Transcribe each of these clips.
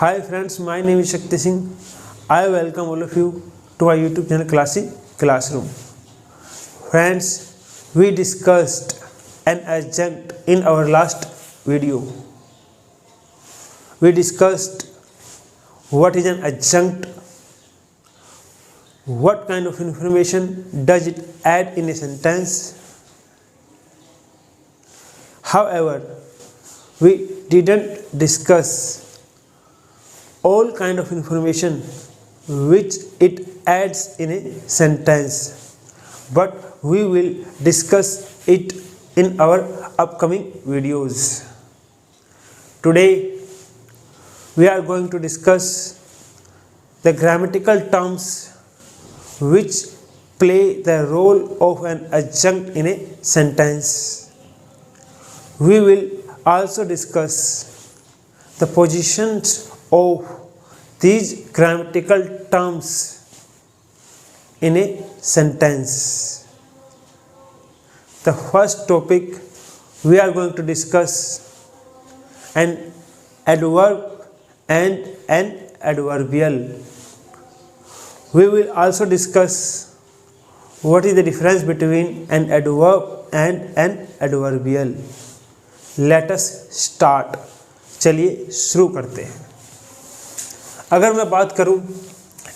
Hi friends, my name is Shakti Singh. I welcome all of you to our YouTube channel Classic Classroom. Friends, we discussed an adjunct in our last video. We discussed what is an adjunct, what kind of information does it add in a sentence. However, we didn't discuss all kind of information which it adds in a sentence, but we will discuss it in our upcoming videos. Today we are going to discuss the grammatical terms which play the role of an adjunct in a sentence. We will also discuss the positions of these grammatical terms in a sentence. The first topic we are going to discuss an adverb and an adverbial. We will also discuss what is the difference between an adverb and an adverbial. Let us start. चलिए शुरू करते हैं। अगर मैं बात करूं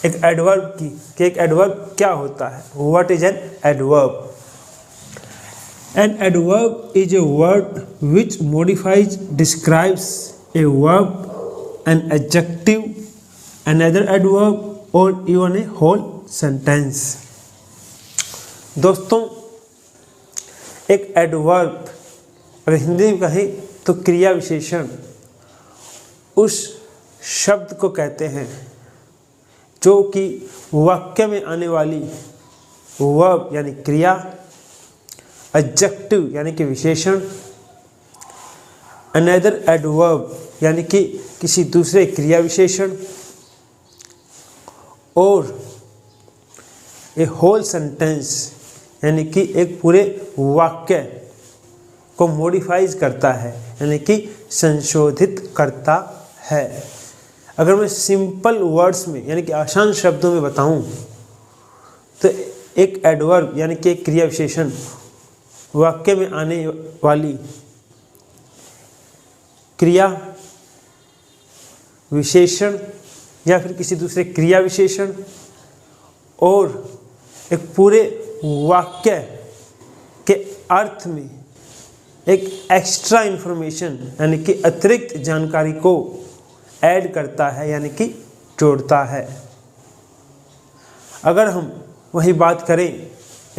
एक adverb की कि एक एडवर्ब क्या होता है, what is an adverb? An adverb is a word which modifies describes a verb, an adjective, another adverb और इवन ए होल सेंटेंस। दोस्तों, एक एडवर्ब अगर हिंदी में कहें तो क्रिया विशेषण उस शब्द को कहते हैं जो कि वाक्य में आने वाली वर्ब यानी क्रिया, एडजेक्टिव यानी कि विशेषण, अनदर एडवर्ब यानी कि किसी दूसरे क्रिया विशेषण और ए होल सेंटेंस यानी कि एक पूरे वाक्य को मॉडिफाइज करता है यानी कि संशोधित करता है। अगर मैं सिंपल वर्ड्स में यानी कि आसान शब्दों में बताऊं तो एक एडवर्ब यानी कि एक क्रिया विशेषण वाक्य में आने वाली क्रिया विशेषण या फिर किसी दूसरे क्रिया विशेषण और एक पूरे वाक्य के अर्थ में एक एक्स्ट्रा इंफॉर्मेशन यानी कि अतिरिक्त जानकारी को ऐड करता है यानी कि जोड़ता है। अगर हम वही बात करें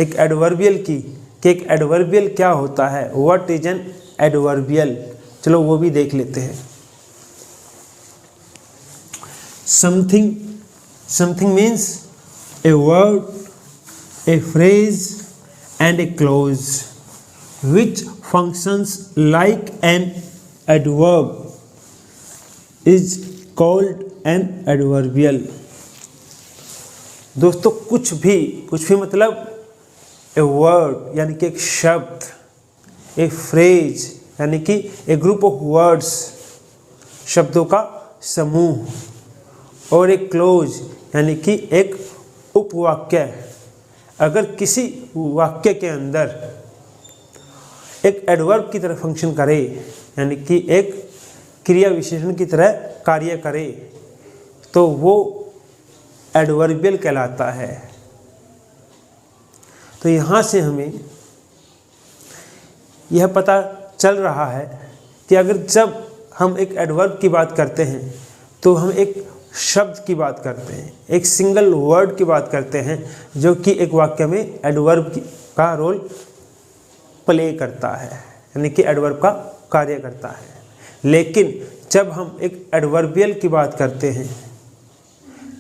एक एडवर्बियल की कि एक एडवर्बियल क्या होता है, व्हाट इज एन एडवर्बियल, चलो वो भी देख लेते हैं। Something means a word, A phrase and A close which functions like an adverb is called an adverbial। दोस्तों, कुछ भी मतलब ए वर्ड यानी कि एक शब्द, ए फ्रेज यानी कि ए ग्रुप ऑफ वर्ड्स शब्दों का समूह और एक क्लोज यानी कि एक उपवाक्य अगर किसी वाक्य के अंदर एक एडवर्ब की तरह फंक्शन करे यानी कि एक क्रिया विशेषण की तरह कार्य करे तो वो एडवर्बियल कहलाता है। तो यहाँ से हमें यह पता चल रहा है कि अगर जब हम एक एडवर्ब की बात करते हैं तो हम एक शब्द की बात करते हैं, एक सिंगल वर्ड की बात करते हैं जो कि एक वाक्य में एडवर्ब का रोल प्ले करता है यानी कि एडवर्ब का कार्य करता है। लेकिन जब हम एक एडवर्बियल की बात करते हैं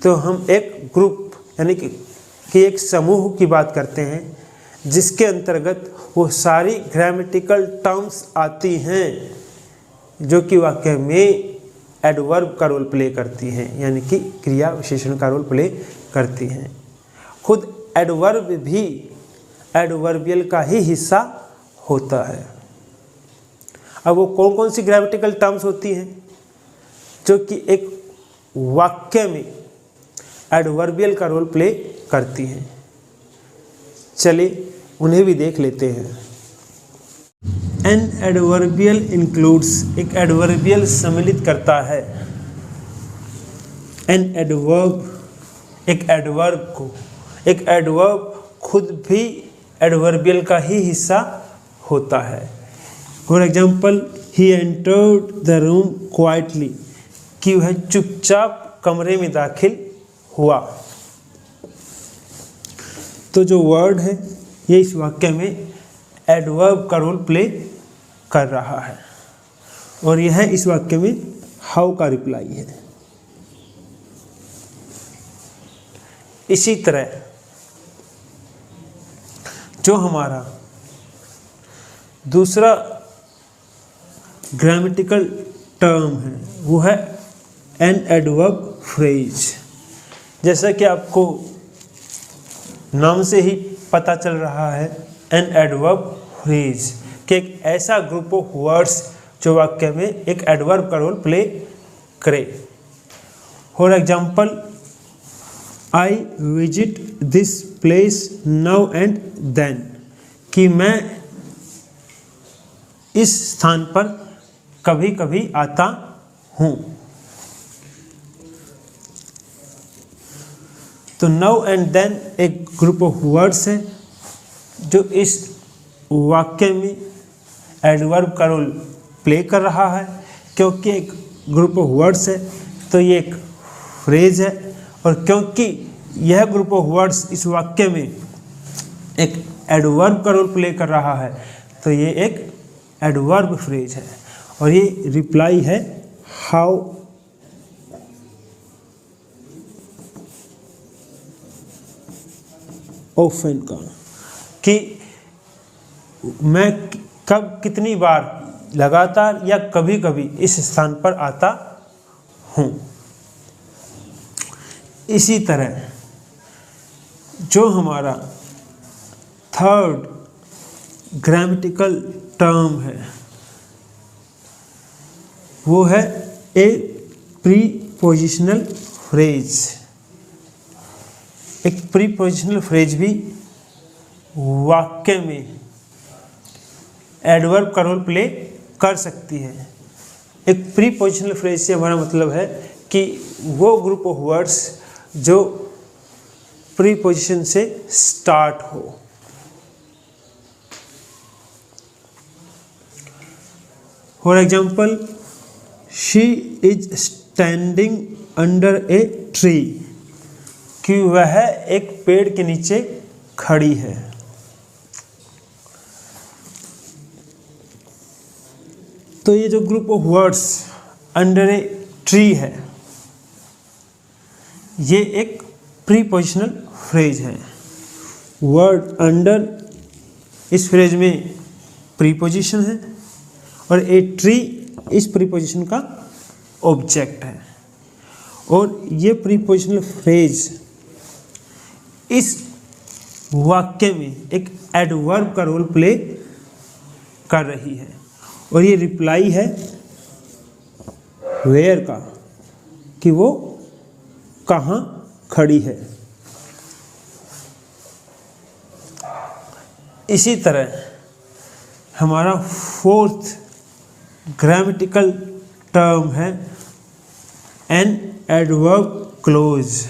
तो हम एक ग्रुप यानी कि एक समूह की बात करते हैं जिसके अंतर्गत वो सारी ग्रामेटिकल टर्म्स आती हैं जो कि वाक्य में एडवर्ब का रोल प्ले करती हैं यानी कि क्रिया विशेषण का रोल प्ले करती हैं। खुद एडवर्ब भी एडवर्बियल का ही हिस्सा होता है। अब वो कौन कौन सी ग्रामेटिकल टर्म्स होती हैं जो कि एक वाक्य में एडवर्बियल का रोल प्ले करती हैं। चलिए उन्हें भी देख लेते हैं। एन एडवर्बियल इंक्लूड्स, एक एडवर्बियल सम्मिलित करता है एन एडवर्ब, एक एडवर्ब को। एक एडवर्ब खुद भी एडवर्बियल का ही हिस्सा होता है। For example, he entered the room quietly, कि वह चुपचाप कमरे में दाखिल हुआ। तो जो वर्ड है ये इस वाक्य में एडवर्ब का रोल प्ले कर रहा है और यह इस वाक्य में हाउ का रिप्लाई है। इसी तरह जो हमारा दूसरा ग्रामेटिकल टर्म है वो है एन एडवर्ब फ्रेज। जैसा कि आपको नाम से ही पता चल रहा है, एन एडवर्ब फ्रेज कि एक ऐसा ग्रुप ऑफ वर्ड्स जो वाक्य में एक एडवर्ब का रोल प्ले करे। For example, I visit this place now and then, कि मैं इस स्थान पर कभी कभी आता हूँ। तो नाउ एंड देन एक ग्रुप ऑफ वर्ड्स है जो इस वाक्य में एडवर्ब का रोल प्ले कर रहा है। क्योंकि एक ग्रुप ऑफ वर्ड्स है तो ये एक फ्रेज है, और क्योंकि यह ग्रुप ऑफ वर्ड्स इस वाक्य में एक एडवर्ब का रोल प्ले कर रहा है तो ये एक एडवर्ब फ्रेज है। और ये रिप्लाई है हाउ ऑफन का, कि मैं कब कितनी बार लगातार या कभी कभी इस स्थान पर आता हूँ। इसी तरह जो हमारा थर्ड ग्रामेटिकल टर्म है वो है ए प्रीपोजिशनल फ्रेज। एक प्रीपोजिशनल फ्रेज भी वाक्य में एडवर्ब का रोल प्ले कर सकती है। एक प्रीपोजिशनल फ्रेज से हमारा मतलब है कि वो ग्रुप ऑफ वर्ड्स जो प्रीपोजिशन से स्टार्ट हो। For example, she is standing under a tree, कि वह एक पेड़ के नीचे खड़ी है। तो ये जो group of words under a tree है ये एक प्रीपोजिशनल फ्रेज है। वर्ड अंडर इस फ्रेज में प्रीपोजिशन है और ए ट्री इस प्रीपोजिशन का ऑब्जेक्ट है। और ये प्रीपोजिशनल फ्रेज इस वाक्य में एक एडवर्ब का रोल प्ले कर रही है। और ये रिप्लाई है वेयर का, कि वो कहाँ खड़ी है। इसी तरह हमारा फोर्थ ग्रामेटिकल टर्म है एन एडवर्ब क्लोज।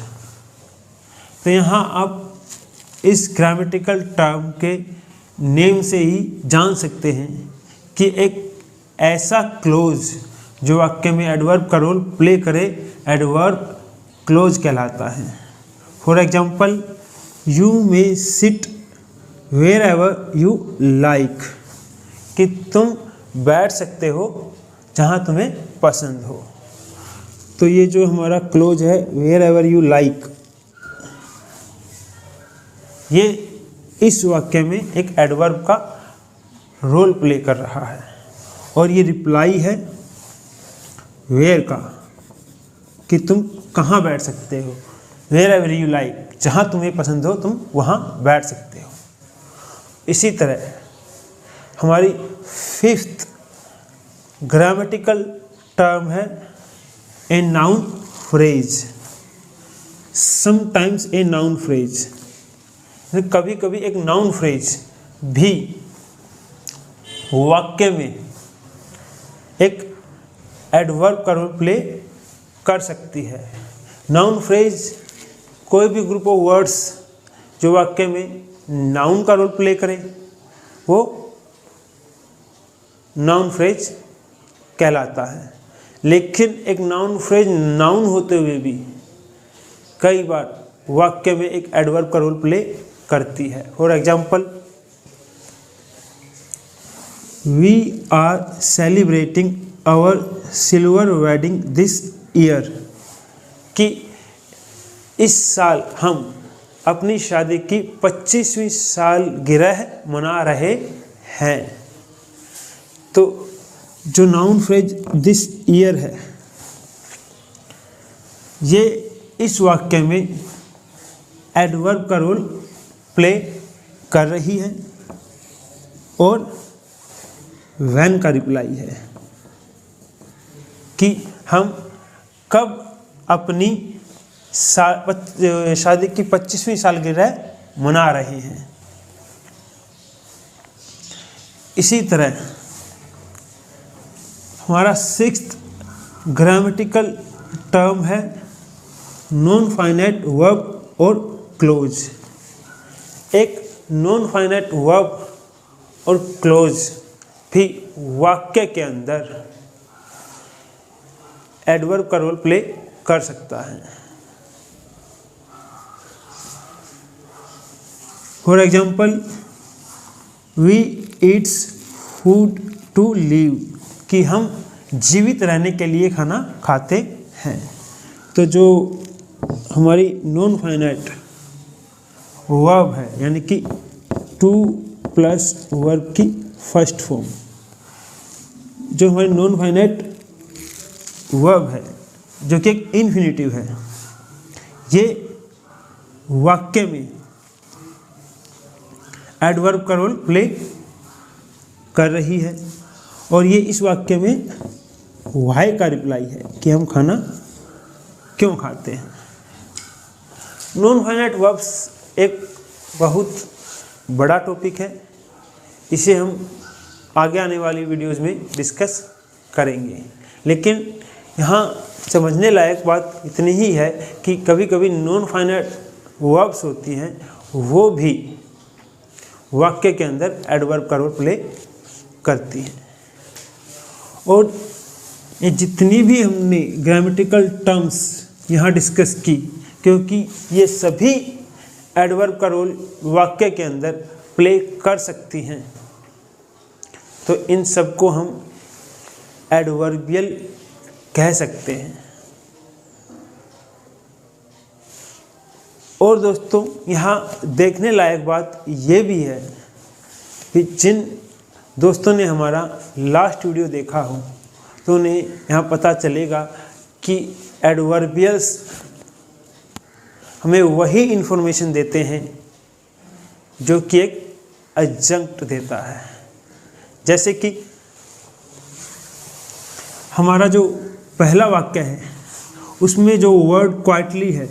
तो यहाँ आप इस ग्रामेटिकल टर्म के नेम से ही जान सकते हैं कि एक ऐसा क्लोज जो वाक्य में एडवर्ब का रोल प्ले करे एडवर्ब क्लोज कहलाता है। For example, you may sit wherever you like, कि तुम बैठ सकते हो जहाँ तुम्हें पसंद हो। तो ये जो हमारा क्लोज है वेयर एवर यू लाइक, ये इस वाक्य में एक एडवर्ब का रोल प्ले कर रहा है। और ये रिप्लाई है वेयर का, कि तुम कहाँ बैठ सकते हो। वेयर एवर यू लाइक, जहाँ तुम्हें पसंद हो तुम वहाँ बैठ सकते हो। इसी तरह हमारी फिफ्थ ग्रामेटिकल टर्म है a noun phrase, sometimes a noun phrase, कभी कभी एक नाउन फ्रेज भी वाक्य में एक एडवर्ब का रोल प्ले कर सकती है। नाउन फ्रेज कोई भी ग्रुप ऑफ वर्ड्स जो वाक्य में नाउन का रोल प्ले करे वो नाउन फ्रेज कहलाता है। लेकिन एक नाउन फ्रेज नाउन होते हुए भी कई बार वाक्य में एक एडवर्ब का रोल प्ले करती है। For example, we are celebrating our silver wedding this year, कि इस साल हम अपनी शादी की 25वीं सालगिरह मना रहे हैं। तो जो नाउन फ्रेज दिस ईयर है, ये इस वाक्य में एडवर्ब का रोल प्ले कर रही है और व्हेन का रिप्लाई है कि हम कब अपनी शादी की 25वीं सालगिरह मना रहे हैं। इसी तरह हमारा 6th ग्रामेटिकल टर्म है नॉन फाइनाइट वर्ब और क्लोज। एक नॉन फाइनाइट वर्ब और क्लोज भी वाक्य के अंदर एडवर्ब का रोल प्ले कर सकता है। For example, we eats food to live, कि हम जीवित रहने के लिए खाना खाते हैं। तो जो हमारी नॉन फाइनाइट वर्ब है, यानी कि टू प्लस वर्ब की फर्स्ट फॉर्म, जो हमारी नॉन फाइनाइट वर्ब है जो कि एक इन्फिनिटिव है, ये वाक्य में एडवर्ब का रोल प्ले कर रही है और ये इस वाक्य में वाई का रिप्लाई है कि हम खाना क्यों खाते हैं। नॉन फाइनाइट वर्ब्स एक बहुत बड़ा टॉपिक है, इसे हम आगे आने वाली वीडियोस में डिस्कस करेंगे। लेकिन यहाँ समझने लायक बात इतनी ही है कि कभी कभी नॉन फाइनाइट वर्ब्स होती हैं, वो भी वाक्य के अंदर एडवर्ब का रोल प्ले करती हैं। और ये जितनी भी हमने ग्रामेटिकल टर्म्स यहाँ डिस्कस की, क्योंकि ये सभी एडवर्ब का रोल वाक्य के अंदर प्ले कर सकती हैं, तो इन सबको हम एडवर्बियल कह सकते हैं। और दोस्तों, यहाँ देखने लायक बात ये भी है कि जिन दोस्तों ने हमारा लास्ट वीडियो देखा हो तो उन्हें यहाँ पता चलेगा कि एडवर्बियल्स हमें वही इन्फॉर्मेशन देते हैं जो कि एक एडजंक्ट देता है। जैसे कि हमारा जो पहला वाक्य है उसमें जो वर्ड क्वाइटली है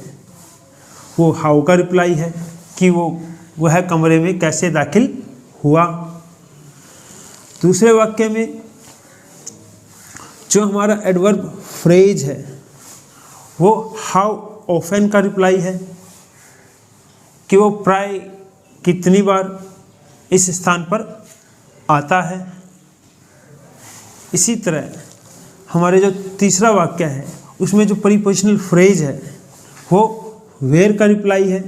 वो हाउ का रिप्लाई है कि वह कमरे में कैसे दाखिल हुआ। दूसरे वाक्य में जो हमारा एडवर्ब फ्रेज है वो हाउ ऑफन का रिप्लाई है कि वो प्राय कितनी बार इस स्थान पर आता है। इसी तरह हमारे जो तीसरा वाक्य है उसमें जो प्रीपोजिशनल फ्रेज है वो वेयर का रिप्लाई है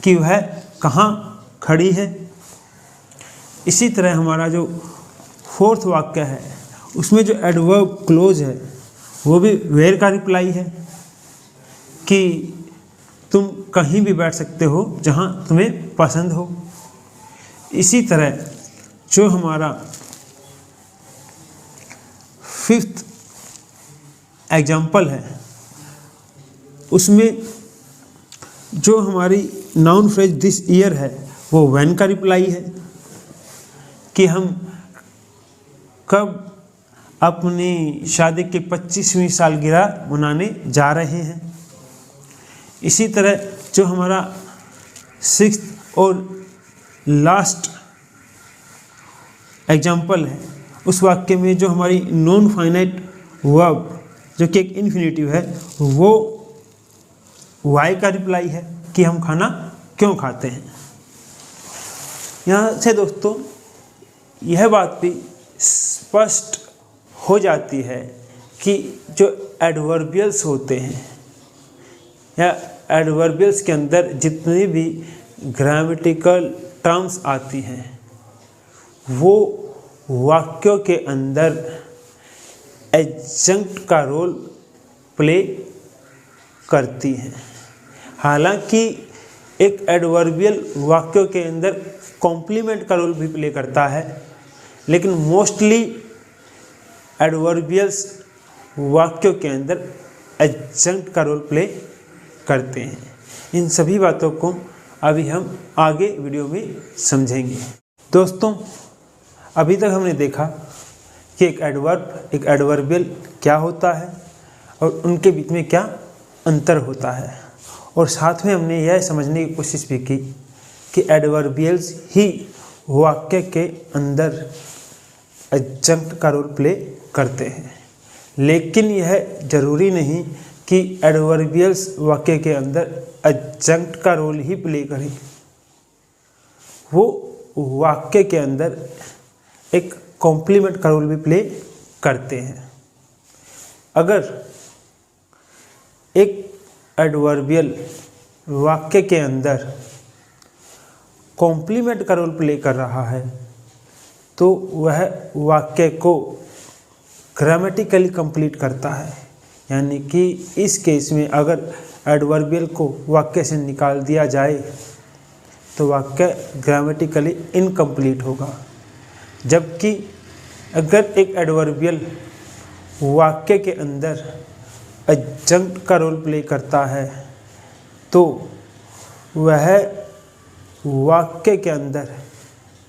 कि वह कहाँ खड़ी है। इसी तरह हमारा जो फोर्थ वाक्य है उसमें जो एडवर्ब क्लोज है वो भी वेयर का रिप्लाई है कि तुम कहीं भी बैठ सकते हो जहाँ तुम्हें पसंद हो। इसी तरह जो हमारा फिफ्थ एग्जाम्पल है उसमें जो हमारी नाउन फ्रेज दिस ईयर है वो व्हेन का रिप्लाई है कि हम कब अपनी शादी की 25वीं सालगिरह मनाने जा रहे हैं। इसी तरह जो हमारा 6th और लास्ट एग्जाम्पल है, उस वाक्य में जो हमारी नॉन फाइनाइट वर्ब जो कि एक इन्फिनेटिव है, वो वाई का रिप्लाई है कि हम खाना क्यों खाते हैं। यहाँ से दोस्तों यह बात भी स्पष्ट हो जाती है कि जो एडवर्बियल्स होते हैं या एडवर्बियल्स के अंदर जितनी भी ग्रामेटिकल टर्म्स आती हैं वो वाक्यों के अंदर एडजंक्ट का रोल प्ले करती हैं। हालांकि एक एडवर्बियल वाक्यों के अंदर कॉम्प्लीमेंट का रोल भी प्ले करता है, लेकिन मोस्टली एडवर्बियल्स वाक्यों के अंदर एडजंक्ट का रोल प्ले करते हैं। इन सभी बातों को अभी हम आगे वीडियो में समझेंगे। दोस्तों, अभी तक हमने देखा कि एक एडवर्ब, एक एडवर्बियल क्या होता है और उनके बीच में क्या अंतर होता है, और साथ में हमने यह समझने की कोशिश भी की कि एडवर्बियल्स ही वाक्य के अंदर एडजंक्ट का रोल प्ले करते हैं। लेकिन यह जरूरी नहीं कि एडवर्बियल्स वाक्य के अंदर एडजंक्ट का रोल ही प्ले करें, वो वाक्य के अंदर एक कॉम्प्लीमेंट का रोल भी प्ले करते हैं। अगर एक एडवर्बियल वाक्य के अंदर कॉम्प्लीमेंट का रोल प्ले कर रहा है तो वह वाक्य को ग्रामेटिकली कंप्लीट करता है। यानी कि इस केस में अगर एडवर्बियल को वाक्य से निकाल दिया जाए तो वाक्य ग्रामेटिकली इनकम्प्लीट होगा। जबकि अगर एक एडवर्बियल वाक्य के अंदर एडजंक्ट का रोल प्ले करता है तो वह वाक्य के अंदर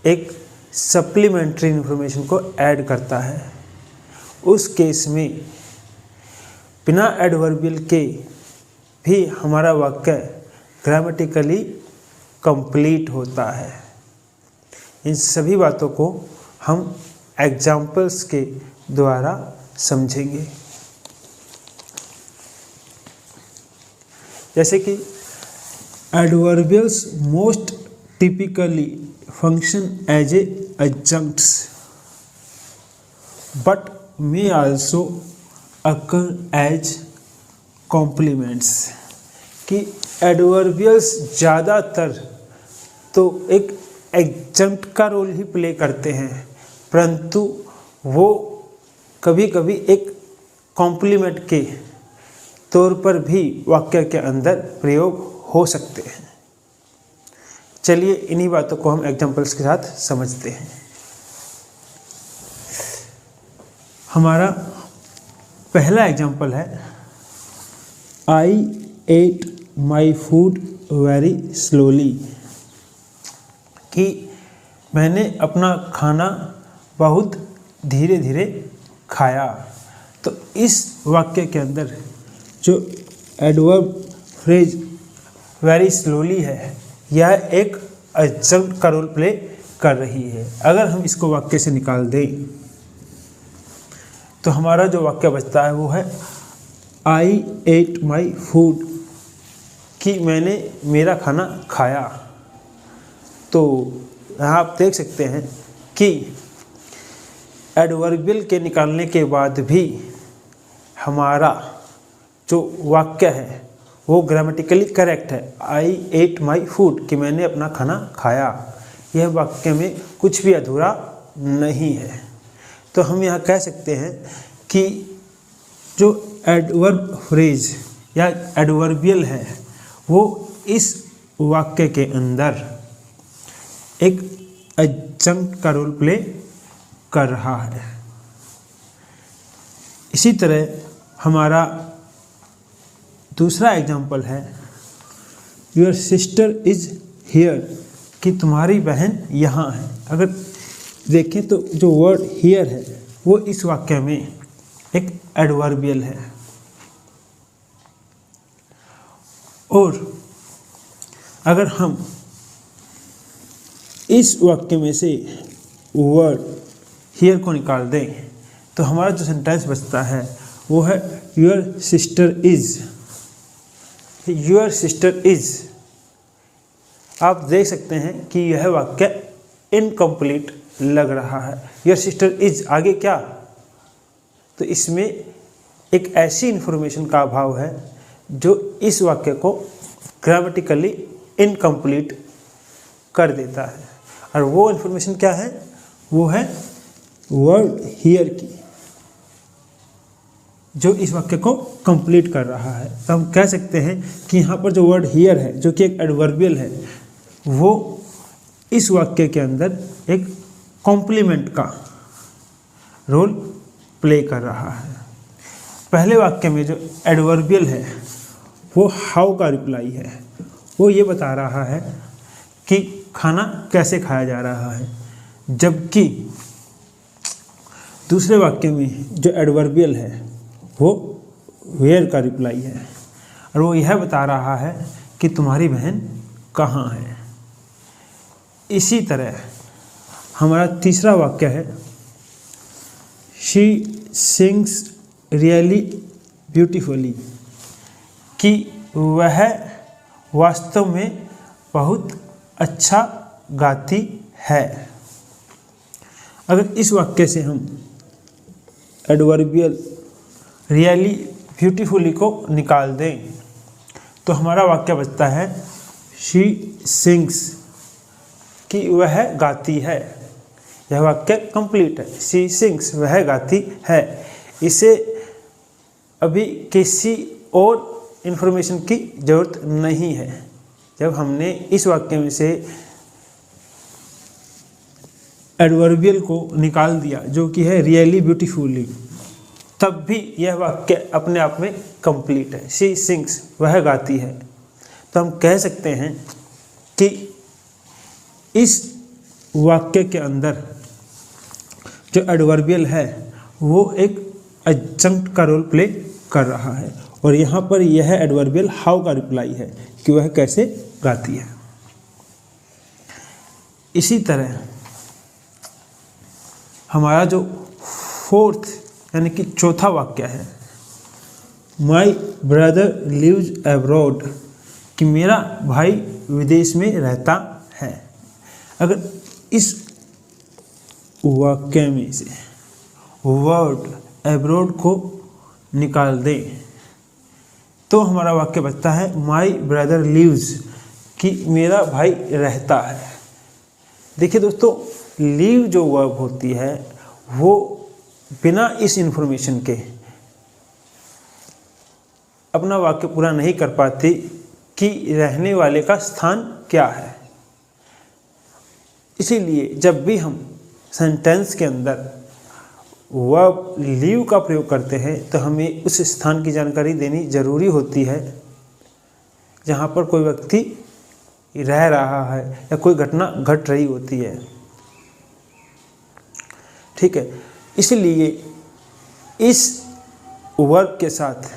एक सप्लीमेंट्री इन्फॉर्मेशन को ऐड करता है। उस केस में बिना एडवर्बियल के भी हमारा वाक्य ग्रामेटिकली कंप्लीट होता है। इन सभी बातों को हम एग्जाम्पल्स के द्वारा समझेंगे। जैसे कि adverbials most typically function as a adjuncts but may also occur as complements. कि एडवर्बियल्स ज़्यादातर तो एक एडजंक्ट का रोल ही प्ले करते हैं, परंतु वो कभी कभी एक कॉम्प्लीमेंट के तौर पर भी वाक्य के अंदर प्रयोग हो सकते हैं। चलिए इन्हीं बातों को हम एग्जाम्पल्स के साथ समझते हैं। हमारा पहला एग्जाम्पल है I ate my food very slowly. कि मैंने अपना खाना बहुत धीरे धीरे खाया। तो इस वाक्य के अंदर जो एडवर्ब फ्रेज वेरी स्लोली है, यह एक एडजंक्ट का रोल प्ले कर रही है। अगर हम इसको वाक्य से निकाल दें तो हमारा जो वाक्य बचता है वो है आई एट माई फूड। कि मैंने मेरा खाना खाया। तो यहाँ आप देख सकते हैं कि एडवर्बियल के निकालने के बाद भी हमारा जो वाक्य है वो ग्रामेटिकली करेक्ट है। आई एट माई फूड, कि मैंने अपना खाना खाया। यह वाक्य में कुछ भी अधूरा नहीं है। तो हम यहाँ कह सकते हैं कि जो एडवर्ब फ्रेज या एडवर्बियल है वो इस वाक्य के अंदर एक एडजंक्ट का रोल प्ले कर रहा है। इसी तरह हमारा दूसरा एग्जाम्पल है योर सिस्टर इज़ हियर, कि तुम्हारी बहन यहाँ है। अगर देखें तो जो वर्ड हियर है वो इस वाक्य में एक एडवर्बियल है। और अगर हम इस वाक्य में से वर्ड हियर को निकाल दें तो हमारा जो सेंटेंस बचता है वो है your sister is. Your sister is, आप देख सकते हैं कि यह वाक्य इनकम्प्लीट लग रहा है। योर सिस्टर इज आगे क्या, तो इसमें एक ऐसी इन्फॉर्मेशन का अभाव है जो इस वाक्य को ग्रामेटिकली इनकम्प्लीट कर देता है। और वो इन्फॉर्मेशन क्या है, वो है वर्ड हियर की, जो इस वाक्य को कंप्लीट कर रहा है। तो हम कह सकते हैं कि यहाँ पर जो वर्ड हियर है, जो कि एक एडवर्बियल है, वो इस वाक्य के अंदर एक कॉम्प्लीमेंट का रोल प्ले कर रहा है। पहले वाक्य में जो एडवर्बियल है वो हाउ का रिप्लाई है, वो ये बता रहा है कि खाना कैसे खाया जा रहा है, जबकि दूसरे वाक्य में जो एडवर्बियल है वो वेयर का रिप्लाई है और वो यह बता रहा है कि तुम्हारी बहन कहाँ है। इसी तरह हमारा तीसरा वाक्य है शी सिंग्स रियली ब्यूटीफुली, कि वह वास्तव में बहुत अच्छा गाती है। अगर इस वाक्य से हम एडवर्बियल रियली ब्यूटीफुली को निकाल दें तो हमारा वाक्य बचता है शी सिंग्स, कि वह गाती है। यह वाक्य कंप्लीट है। शी सिंग्स, वह गाती है। इसे अभी किसी और इन्फॉर्मेशन की ज़रूरत नहीं है। जब हमने इस वाक्य में से एडवर्बियल को निकाल दिया जो कि है रियली ब्यूटीफुली, तब भी यह वाक्य अपने आप में कंप्लीट है। शी सिंग्स, वह गाती है। तो हम कह सकते हैं कि इस वाक्य के अंदर जो एडवर्बियल है वो एक एडजंक्ट का रोल प्ले कर रहा है और यहाँ पर यह एडवर्बियल हाउ का रिप्लाई है कि वह कैसे गाती है। इसी तरह हमारा जो फोर्थ यानी कि चौथा वाक्य है माई ब्रदर लिव्स अब्रॉड, कि मेरा भाई विदेश में रहता है। अगर इस वाक्य में से वर्ड अब्रॉड को निकाल दें तो हमारा वाक्य बचता है माई ब्रदर लिव्स, कि मेरा भाई रहता है। देखिए दोस्तों, लीव जो वर्ब होती है वो बिना इस इंफॉर्मेशन के अपना वाक्य पूरा नहीं कर पाती कि रहने वाले का स्थान क्या है। इसीलिए जब भी हम सेंटेंस के अंदर वर्ब लीव का प्रयोग करते हैं तो हमें उस स्थान की जानकारी देनी जरूरी होती है जहाँ पर कोई व्यक्ति रह रहा है या कोई घटना घट रही होती है। ठीक है, इसलिए इस वर्ब के साथ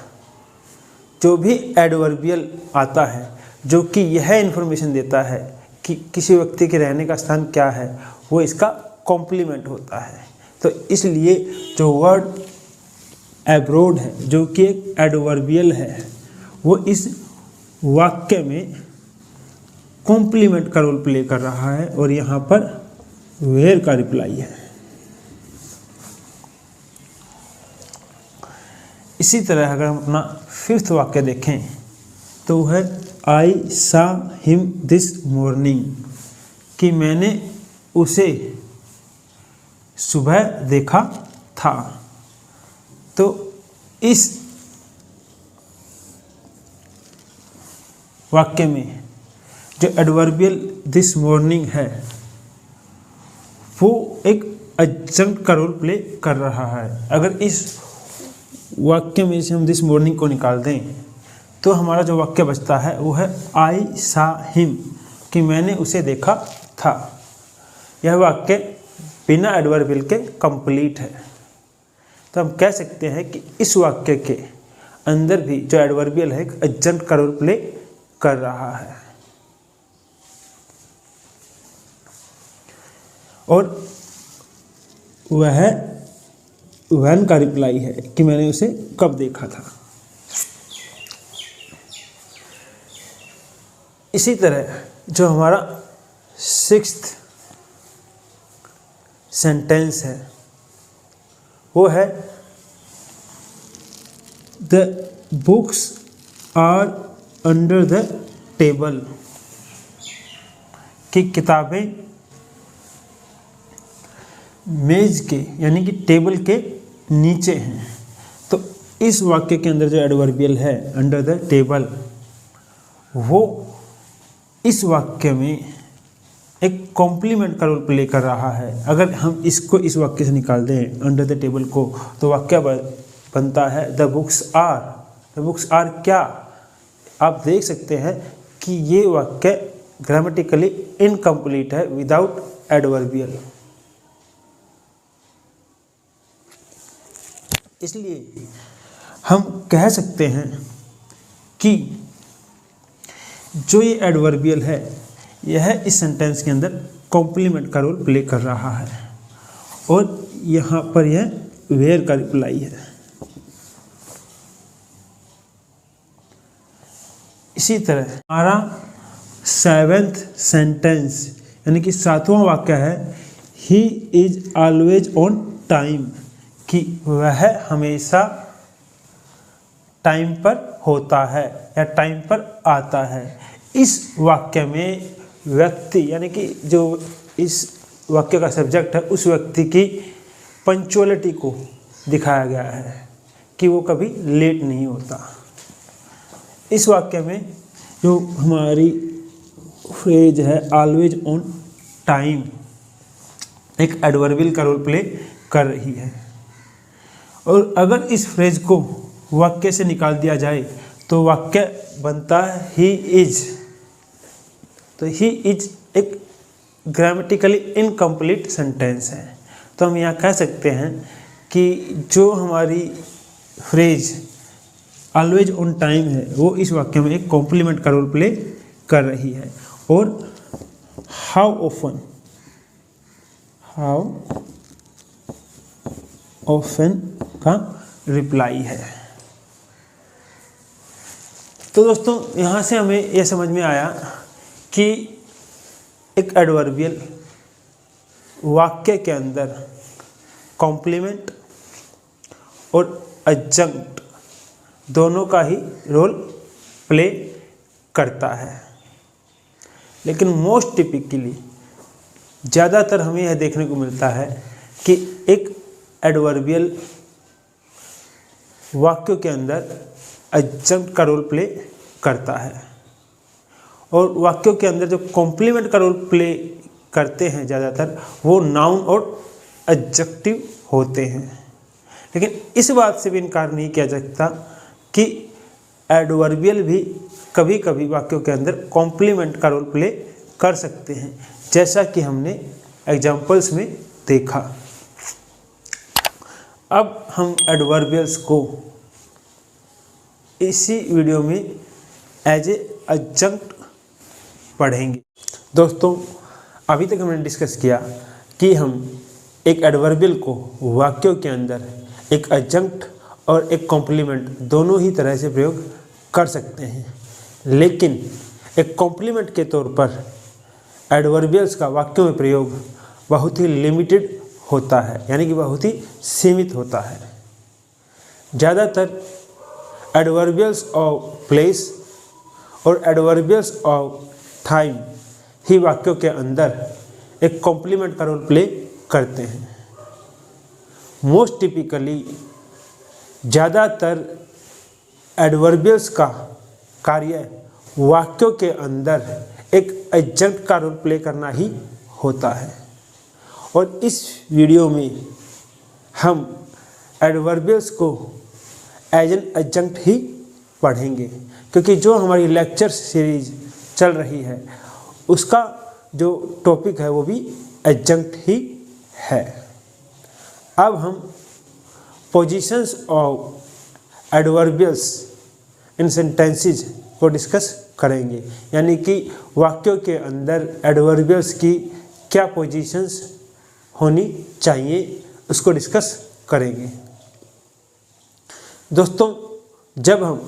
जो भी एडवर्बियल आता है जो कि यह इन्फॉर्मेशन देता है कि किसी व्यक्ति के रहने का स्थान क्या है, वो इसका कॉम्प्लीमेंट होता है। तो इसलिए जो वर्ड अब्रॉड है जो कि एक एडवर्बियल है वो इस वाक्य में कॉम्प्लीमेंट का रोल प्ले कर रहा है और यहाँ पर वेयर का रिप्लाई है। इसी तरह अगर हम अपना फिफ्थ वाक्य देखें तो वह है आई सा हिम दिस मॉर्निंग, कि मैंने उसे सुबह देखा था। तो इस वाक्य में जो एडवर्बियल दिस मॉर्निंग है वो एक एडजंक्ट का रोल प्ले कर रहा है। अगर इस वाक्य में से हम दिस मॉर्निंग को निकाल दें तो हमारा जो वाक्य बचता है वो है आई सा हिम, कि मैंने उसे देखा था। यह वाक्य बिना एडवर्बियल के कंप्लीट है। तो हम कह सकते हैं कि इस वाक्य के अंदर भी जो एडवर्बियल है एक एडजंक्ट का रोल प्ले कर रहा है। और वह वैन का रिप्लाई है कि मैंने उसे कब देखा था। इसी तरह जो हमारा 6th सेंटेंस है वो है the books are under the table, कि किताबें मेज के यानी कि टेबल के नीचे हैं। तो इस वाक्य के अंदर जो एडवर्बियल है अंडर द टेबल, वो इस वाक्य में एक कॉम्प्लीमेंट का रोल प्ले कर रहा है। अगर हम इसको इस वाक्य से निकाल दें अंडर द टेबल को, तो वाक्य बनता है the books are. The books are क्या? आप देख सकते हैं कि ये वाक्य ग्रामेटिकली इनकम्प्लीट है विदाउट एडवर्बियल। इसलिए हम कह सकते हैं कि जो ये एडवर्बियल है यह इस सेंटेंस के अंदर कॉम्प्लीमेंट का रोल प्ले कर रहा है, और यहाँ पर यह वेयर का रिप्लाई है। इसी तरह हमारा 7th सेंटेंस यानी कि 7वां वाक्य है he is always on time, कि वह हमेशा टाइम पर होता है या टाइम पर आता है। इस वाक्य में व्यक्ति यानी कि जो इस वाक्य का सब्जेक्ट है उस व्यक्ति की पंक्चुअलिटी को दिखाया गया है कि वो कभी लेट नहीं होता। इस वाक्य में जो हमारी फ्रेज है ऑलवेज ऑन टाइम एक एडवर्बियल का रोल प्ले कर रही है। और अगर इस फ्रेज को वाक्य से निकाल दिया जाए तो वाक्य बनता है ही इज। तो ही इज एक ग्रामेटिकली इनकम्प्लीट सेंटेंस है। तो हम यहाँ कह सकते हैं कि जो हमारी फ्रेज ऑलवेज ऑन टाइम है वो इस वाक्य में एक कॉम्प्लीमेंट का रोल प्ले कर रही है। और हाउ ऑफन का रिप्लाई है। तो दोस्तों यहाँ से हमें यह समझ में आया कि एक एडवर्बियल वाक्य के अंदर कॉम्प्लीमेंट और एडजंक्ट दोनों का ही रोल प्ले करता है। लेकिन मोस्ट टिपिकली ज़्यादातर हमें यह देखने को मिलता है कि एक एडवर्बियल वाक्यों के अंदर एडजंक्ट का रोल प्ले करता है, और वाक्यों के अंदर जो कॉम्प्लीमेंट का रोल प्ले करते हैं ज़्यादातर वो नाउन और एडजेक्टिव होते हैं। लेकिन इस बात से भी इनकार नहीं किया जा सकता कि एडवर्बियल भी कभी कभी वाक्यों के अंदर कॉम्प्लीमेंट का रोल प्ले कर सकते हैं, जैसा कि हमने एग्जाम्पल्स में देखा। अब हम एडवर्बियल्स को इसी वीडियो में एज ए एडजंक्ट पढ़ेंगे। दोस्तों अभी तक हमने डिस्कस किया कि हम एक एडवर्बियल को वाक्यों के अंदर एक एडजंक्ट और एक कॉम्प्लीमेंट दोनों ही तरह से प्रयोग कर सकते हैं, लेकिन एक कॉम्प्लीमेंट के तौर पर एडवर्बियल्स का वाक्यों में प्रयोग बहुत ही लिमिटेड होता है, यानी कि बहुत ही सीमित होता है। ज़्यादातर एडवर्बियल्स ऑफ प्लेस और एडवर्बियल्स ऑफ टाइम ही वाक्यों के अंदर एक कॉम्प्लीमेंट का रोल प्ले करते हैं। मोस्ट टिपिकली ज़्यादातर एडवर्बियल्स का कार्य वाक्यों के अंदर एक एडजंक्ट का रोल प्ले करना ही होता है। और इस वीडियो में हम एडवर्बियल्स को एज एन एडजंक्ट ही पढ़ेंगे, क्योंकि जो हमारी लेक्चर सीरीज चल रही है उसका जो टॉपिक है वो भी एडजंक्ट ही है। अब हम positions of adverbials in sentences को डिस्कस करेंगे, यानी कि वाक्यों के अंदर एडवर्बियल्स की क्या पोजीशंस होनी चाहिए उसको डिस्कस करेंगे। दोस्तों, जब हम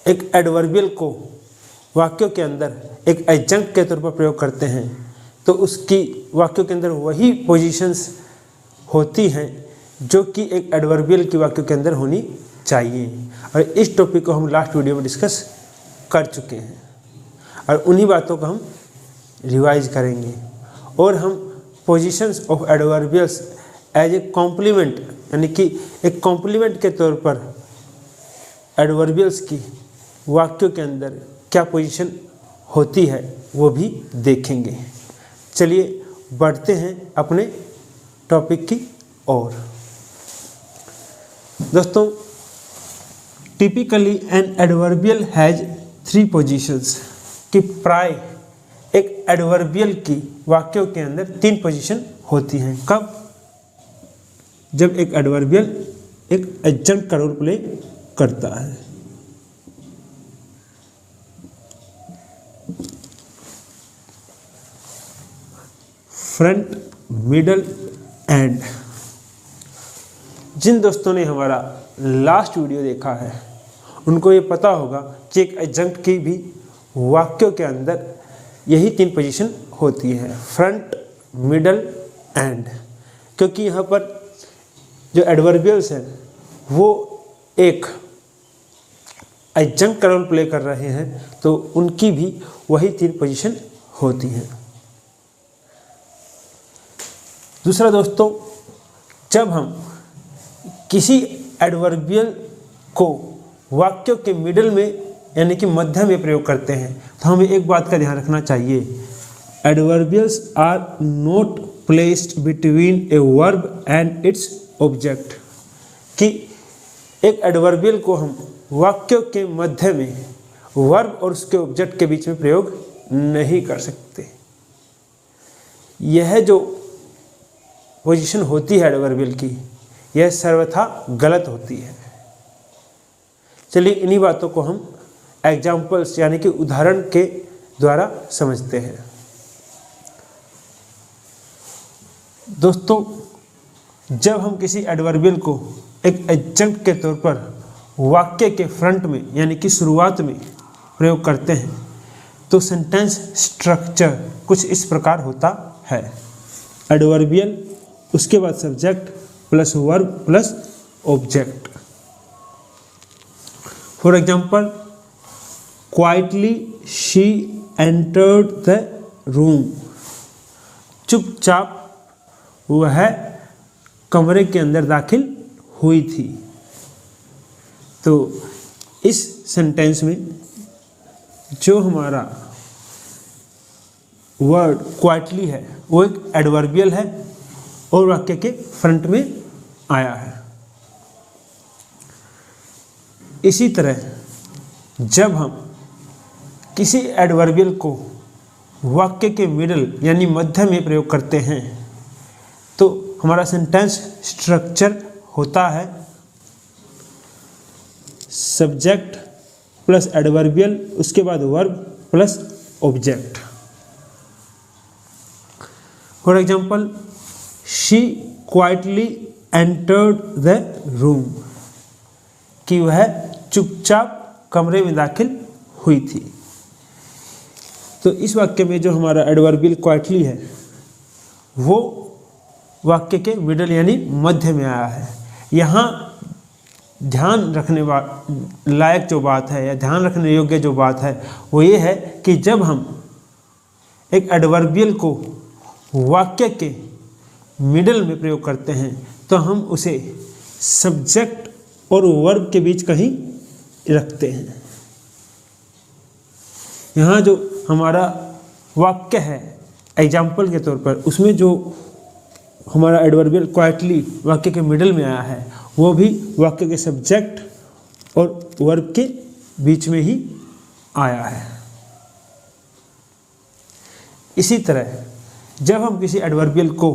एक एडवर्बियल को वाक्यों के अंदर एक एडजंक्ट के तौर पर प्रयोग करते हैं तो उसकी वाक्यों के अंदर वही पोजीशंस होती हैं जो कि एक एडवर्बियल की वाक्यों के अंदर होनी चाहिए। और इस टॉपिक को हम लास्ट वीडियो में डिस्कस कर चुके हैं और उन्हीं बातों को हम रिवाइज करेंगे और हम positions of adverbials as a complement, यानी कि एक कॉम्प्लीमेंट के तौर पर एडवर्बियल्स की वाक्यों के अंदर क्या पोजीशन होती है वो भी देखेंगे। चलिए बढ़ते हैं अपने टॉपिक की ओर। दोस्तों, typically an adverbial has 3 positions, कि प्राय एक एडवर्बियल की वाक्यों के अंदर 3 पोजीशन होती हैं। कब? जब एक एडवर्बियल एक एडजंक्ट का रोल प्ले करता है। Front, middle, and. जिन दोस्तों ने हमारा लास्ट वीडियो देखा है उनको ये पता होगा कि एक एडजंक्ट की भी वाक्यों के अंदर यही 3 पोजीशन होती है, फ्रंट, मिडल, एंड। क्योंकि यहाँ पर जो एडवर्बियल्स हैं वो एक एडजंक्ट का रोल प्ले कर रहे हैं तो उनकी भी वही 3 पोजीशन होती हैं। दूसरा दोस्तों, जब हम किसी एडवर्बियल को वाक्यों के मिडल में यानी कि मध्य में प्रयोग करते हैं तो हमें एक बात का ध्यान रखना चाहिए, adverbials are not placed between a verb and its object, कि एक एडवर्बियल को हम वाक्यों के मध्य में वर्ब और उसके ऑब्जेक्ट के बीच में प्रयोग नहीं कर सकते। यह जो पोजीशन होती है एडवर्बियल की, यह सर्वथा गलत होती है। चलिए इन्हीं बातों को हम एग्जाम्पल्स यानी कि उदाहरण के द्वारा समझते हैं। दोस्तों, जब हम किसी एडवर्बियल को एक एडजंक्ट के तौर पर वाक्य के फ्रंट में यानी कि शुरुआत में प्रयोग करते हैं तो सेंटेंस स्ट्रक्चर कुछ इस प्रकार होता है, एडवर्बियल, उसके बाद subject plus verb plus object. For example, quietly she entered the room, चुपचाप वह कमरे के अंदर दाखिल हुई थी। तो इस सेंटेंस में जो हमारा वर्ड क्वाइटली है वो एक एडवर्बियल है और वाक्य के फ्रंट में आया है। इसी तरह जब हम किसी एडवर्बियल को वाक्य के मिडल यानी मध्य में प्रयोग करते हैं तो हमारा सेंटेंस स्ट्रक्चर होता है सब्जेक्ट प्लस एडवर्बियल, उसके बाद verb plus object. For example, she quietly entered the room, कि वह चुपचाप कमरे में दाखिल हुई थी। तो इस वाक्य में जो हमारा एडवर्बियल क्वाइटली है वो वाक्य के मिडल यानी मध्य में आया है। यहाँ ध्यान रखने लायक जो बात है या ध्यान रखने योग्य जो बात है वो ये है कि जब हम एक एडवर्बियल को वाक्य के मिडल में प्रयोग करते हैं तो हम उसे सब्जेक्ट और वर्ब के बीच कहीं रखते हैं। यहाँ जो हमारा वाक्य है एग्जाम्पल के तौर पर, उसमें जो हमारा एडवर्बियल क्वाइटली वाक्य के मिडल में आया है वो भी वाक्य के सब्जेक्ट और वर्ब के बीच में ही आया है। इसी तरह जब हम किसी एडवर्बियल को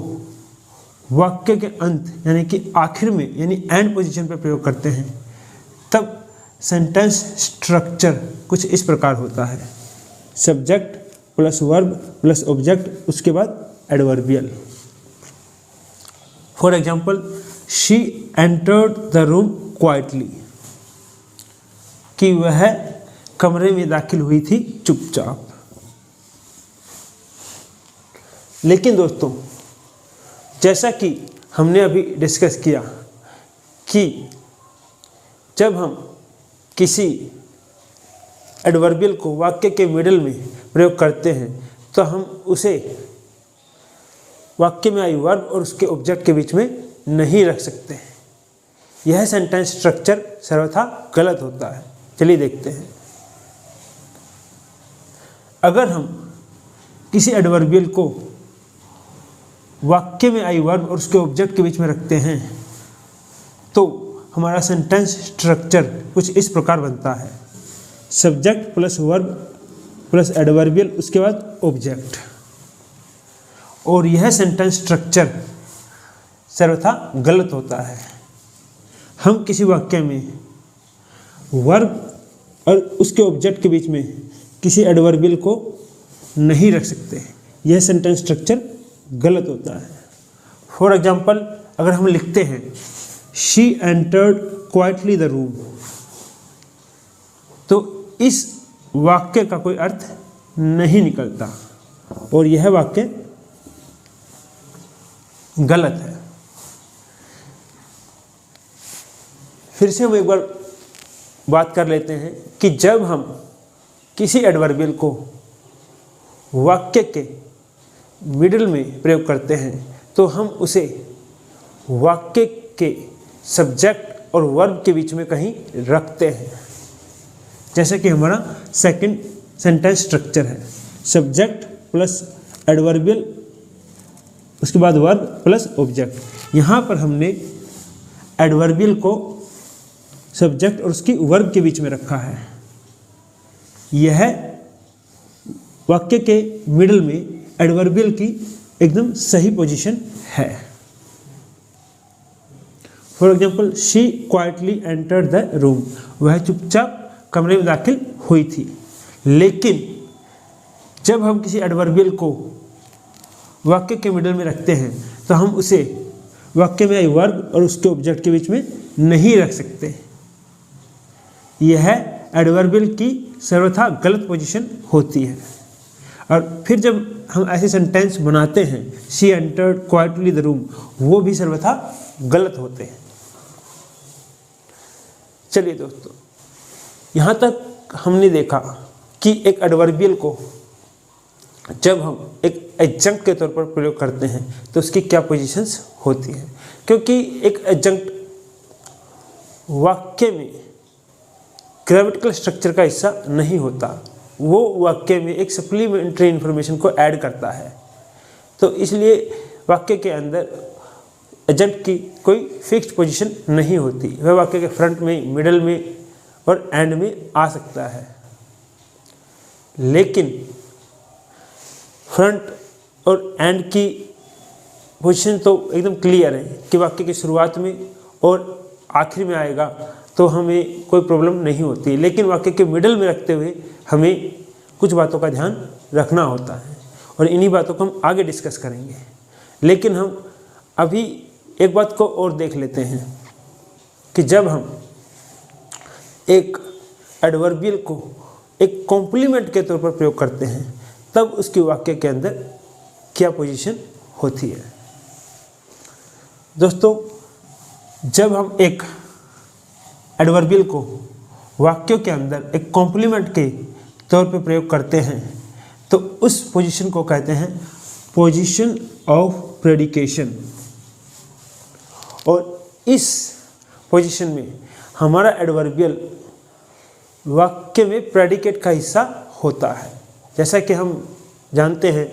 वाक्य के अंत यानी कि आखिर में यानी एंड पोजीशन पर प्रयोग करते हैं, तब सेंटेंस स्ट्रक्चर कुछ इस प्रकार होता है। Subject plus verb plus object, उसके बाद adverbial. For example, she entered the room quietly, कि वह कमरे में दाखिल हुई थी चुपचाप। लेकिन दोस्तों, जैसा कि हमने अभी डिस्कस किया कि जब हम किसी एडवर्बियल को वाक्य के मिडिल में प्रयोग करते हैं तो हम उसे वाक्य में आई वर्ब और उसके ऑब्जेक्ट के बीच में नहीं रख सकते। यह सेंटेंस स्ट्रक्चर सर्वथा गलत होता है। चलिए देखते हैं। अगर हम किसी एडवर्बियल को वाक्य में आई वर्ब और उसके ऑब्जेक्ट के बीच में रखते हैं तो हमारा सेंटेंस स्ट्रक्चर कुछ इस प्रकार बनता है। Subject plus verb plus adverbial, उसके बाद ऑब्जेक्ट। और यह सेंटेंस स्ट्रक्चर सर्वथा गलत होता है। हम किसी वाक्य में वर्ब और उसके ऑब्जेक्ट के बीच में किसी एडवर्बियल को नहीं रख सकते। यह सेंटेंस स्ट्रक्चर गलत होता है। फॉर एग्जाम्पल, अगर हम लिखते हैं she entered quietly the room, तो इस वाक्य का कोई अर्थ नहीं निकलता और यह वाक्य गलत है। फिर से हम एक बार बात कर लेते हैं कि जब हम किसी एडवर्बियल को वाक्य के मिडिल में प्रयोग करते हैं तो हम उसे वाक्य के सब्जेक्ट और वर्ब के बीच में कहीं रखते हैं। जैसे कि हमारा सेकंड सेंटेंस स्ट्रक्चर है, सब्जेक्ट प्लस एडवर्बियल, उसके बाद वर्ब प्लस ऑब्जेक्ट। यहाँ पर हमने एडवर्बियल को सब्जेक्ट और उसकी वर्ब के बीच में रखा है। यह वाक्य के मिडिल में एडवर्बियल की एकदम सही पोजीशन है। For example, she quietly entered the room, वह चुपचाप कमरे में दाखिल हुई थी। लेकिन जब हम किसी एडवर्बियल को वाक्य के मिडिल में रखते हैं तो हम उसे वाक्य में आई वर्ब और उसके ऑब्जेक्ट के बीच में नहीं रख सकते। यह एडवर्बियल की सर्वथा गलत पोजीशन होती है। और फिर जब हम ऐसे सेंटेंस बनाते हैं, she entered quietly the room, वो भी सर्वथा गलत होते हैं। चलिए दोस्तों, यहाँ तक हमने देखा कि एक एडवर्बियल को जब हम एक एडजंक्ट के तौर पर प्रयोग करते हैं तो उसकी क्या पोजीशंस होती हैं। क्योंकि एक एडजंक्ट वाक्य में ग्रामेटिकल स्ट्रक्चर का हिस्सा नहीं होता, वो वाक्य में एक सप्लीमेंट्री इन्फॉर्मेशन को ऐड करता है। तो इसलिए वाक्य के अंदर एडजंक्ट की कोई फिक्स्ड पोजीशन नहीं होती, वह वाक्य के फ्रंट में, मिडल में और एंड में आ सकता है। लेकिन फ्रंट और एंड की पोजीशन तो एकदम क्लियर है कि वाक्य की शुरुआत में और आखिर में आएगा तो हमें कोई प्रॉब्लम नहीं होती। लेकिन वाक्य के मिडल में रखते हुए हमें कुछ बातों का ध्यान रखना होता है और इन्हीं बातों को हम आगे डिस्कस करेंगे। लेकिन हम अभी एक बात को और देख लेते हैं कि जब हम एक एडवर्बियल को एक कॉम्प्लीमेंट के तौर पर प्रयोग करते हैं तब उसकी वाक्य के अंदर क्या पोजीशन होती है। दोस्तों, जब हम एक एडवर्बियल को वाक्यों के अंदर एक कॉम्प्लीमेंट के तौर पर प्रयोग करते हैं तो उस पोजीशन को कहते हैं पोजीशन ऑफ प्रेडिकेशन। और इस पोजीशन में हमारा एडवर्बियल वाक्य में प्रेडिकेट का हिस्सा होता है। जैसा कि हम जानते हैं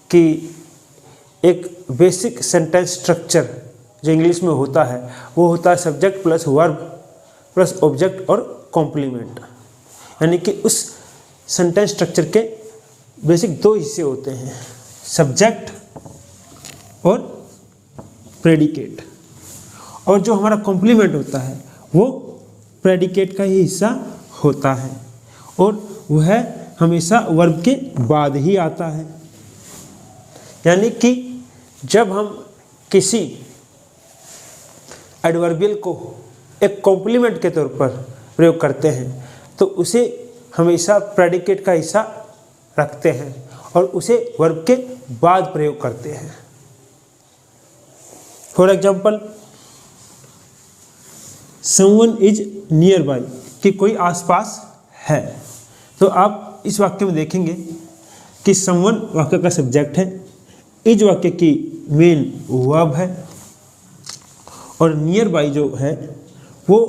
कि एक बेसिक सेंटेंस स्ट्रक्चर जो इंग्लिश में होता है वो होता है subject plus verb plus object और कॉम्प्लीमेंट। यानी कि उस सेंटेंस स्ट्रक्चर के बेसिक दो हिस्से होते हैं, सब्जेक्ट और प्रेडिकेट, और जो हमारा कॉम्प्लीमेंट होता है वो प्रेडिकेट का ही हिस्सा होता है और वह हमेशा वर्ब के बाद ही आता है। यानी कि जब हम किसी एडवर्बियल को एक कॉम्प्लीमेंट के तौर पर प्रयोग करते हैं तो उसे हमेशा प्रेडिकेट का हिस्सा रखते हैं और उसे वर्ब के बाद प्रयोग करते हैं। For example, someone is near by, कि कोई आसपास है। तो आप इस वाक्य में देखेंगे कि समवन वाक्य का सब्जेक्ट है, इज वाक्य की मेन वर्ब है और नियर बाई जो है वो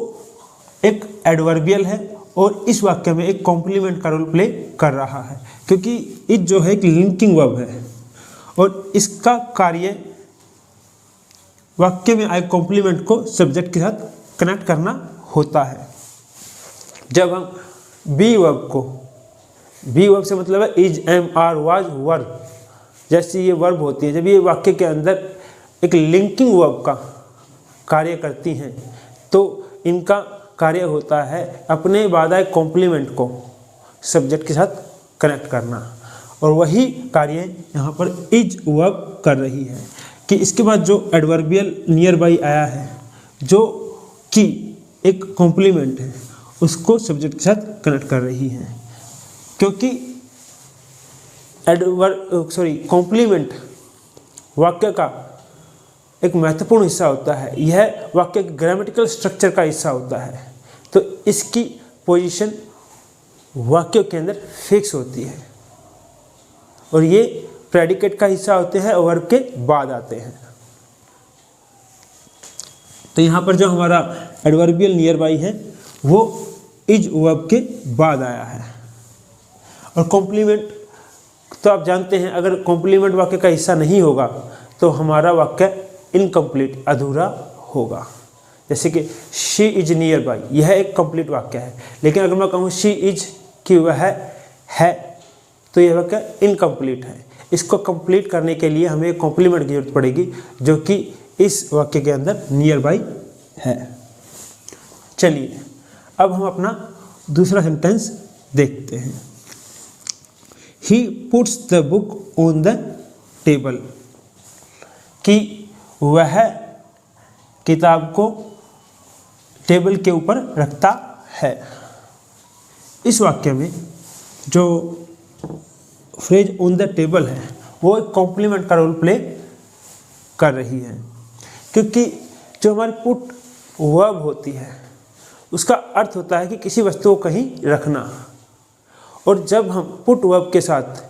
एक एडवर्बियल है और इस वाक्य में एक कॉम्प्लीमेंट का रोल प्ले कर रहा है, क्योंकि इज जो है एक लिंकिंग वर्ब है और इसका कार्य वाक्य में आए कॉम्प्लीमेंट को सब्जेक्ट के साथ कनेक्ट करना होता है। जब हम बी वर्ब को, बी वर्ब से मतलब है इज, एम, आर, वाज, वर, जैसी ये वर्ब होती है, जब ये वाक्य के अंदर एक लिंकिंग वर्ब का कार्य करती हैं तो इनका कार्य होता है अपने बाद आए कॉम्प्लीमेंट को सब्जेक्ट के साथ कनेक्ट करना, और वही कार्य यहाँ पर इज वर्ब कर रही है कि इसके बाद जो एडवर्बियल नियर बाई आया है जो कि एक कॉम्प्लीमेंट है उसको सब्जेक्ट के साथ कनेक्ट कर रही है, क्योंकि कॉम्प्लीमेंट वाक्य का एक महत्वपूर्ण हिस्सा होता है, यह वाक्य के ग्रामेटिकल स्ट्रक्चर का हिस्सा होता है, तो इसकी पोजीशन वाक्य के अंदर फिक्स होती है और ये प्रेडिकेट का हिस्सा होते हैं और वर्ब के बाद आते हैं। तो यहाँ पर जो हमारा एडवर्बियल नियर बाई है वो इज वर्ब के बाद आया है। और कॉम्प्लीमेंट तो आप जानते हैं, अगर कॉम्प्लीमेंट वाक्य का हिस्सा नहीं होगा तो हमारा वाक्य इनकम्प्लीट, अधूरा होगा। जैसे कि शी इज नियर बाई, यह एक कंप्लीट वाक्य है, लेकिन अगर मैं कहूँ शी इज कि वह है तो यह वाक्य इनकम्प्लीट है। इसको कंप्लीट करने के लिए हमें कॉम्प्लीमेंट की जरूरत पड़ेगी जो कि इस वाक्य के अंदर नियर बाई है। चलिए अब हम अपना दूसरा सेंटेंस देखते हैं। He puts the book on the table, कि वह किताब को टेबल के ऊपर रखता है। इस वाक्य में जो फ्रेज ऑन द टेबल है वो एक कॉम्प्लीमेंट का रोल प्ले कर रही है, क्योंकि जो हमारी पुट वर्ब होती है उसका अर्थ होता है कि किसी वस्तु को कहीं रखना, और जब हम पुट वर्ब के साथ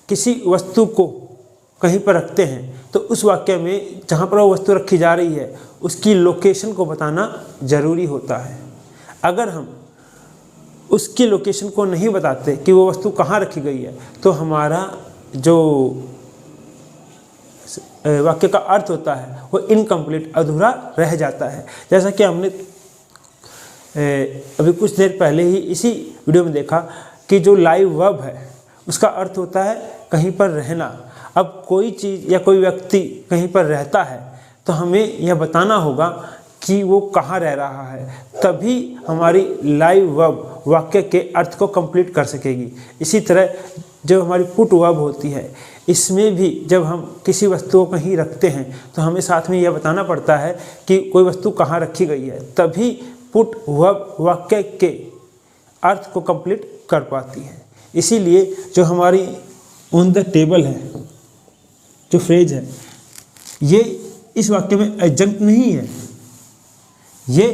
किसी वस्तु को कहीं पर रखते हैं तो उस वाक्य में जहाँ पर वो वस्तु रखी जा रही है उसकी लोकेशन को बताना ज़रूरी होता है। अगर हम उसकी लोकेशन को नहीं बताते कि वो वस्तु कहाँ रखी गई है तो हमारा जो वाक्य का अर्थ होता है वो इनकम्प्लीट, अधूरा रह जाता है। जैसा कि हमने अभी कुछ देर पहले ही इसी वीडियो में देखा कि जो लाइव वर्ब है उसका अर्थ होता है कहीं पर रहना। अब कोई चीज़ या कोई व्यक्ति कहीं पर रहता है तो हमें यह बताना होगा कि वो कहाँ रह रहा है, तभी हमारी लाइव वर्ब वाक्य के अर्थ को कंप्लीट कर सकेगी। इसी तरह जो हमारी पुट वर्ब होती है इसमें भी जब हम किसी वस्तु को कहीं रखते हैं तो हमें साथ में यह बताना पड़ता है कि कोई वस्तु कहाँ रखी गई है, तभी पुट वर्ब वाक्य के अर्थ को कंप्लीट कर पाती है। इसीलिए जो हमारी ऑन द टेबल है जो फ्रेज है ये इस वाक्य में एडजंक्ट नहीं है, ये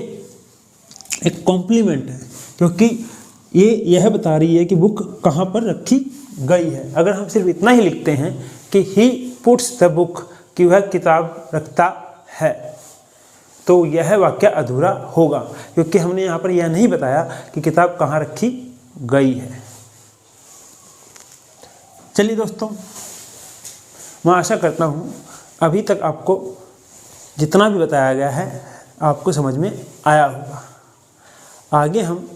एक कॉम्प्लीमेंट है, क्योंकि ये यह बता रही है कि बुक कहाँ पर रखी गई है। अगर हम सिर्फ इतना ही लिखते हैं कि ही पुट्स द बुक, कि वह किताब रखता है, तो यह वाक्य अधूरा होगा, क्योंकि हमने यहाँ पर यह नहीं बताया कि किताब कहाँ रखी गई है। चलिए दोस्तों, मैं आशा करता हूँ अभी तक आपको जितना भी बताया गया है आपको समझ में आया होगा। आगे हम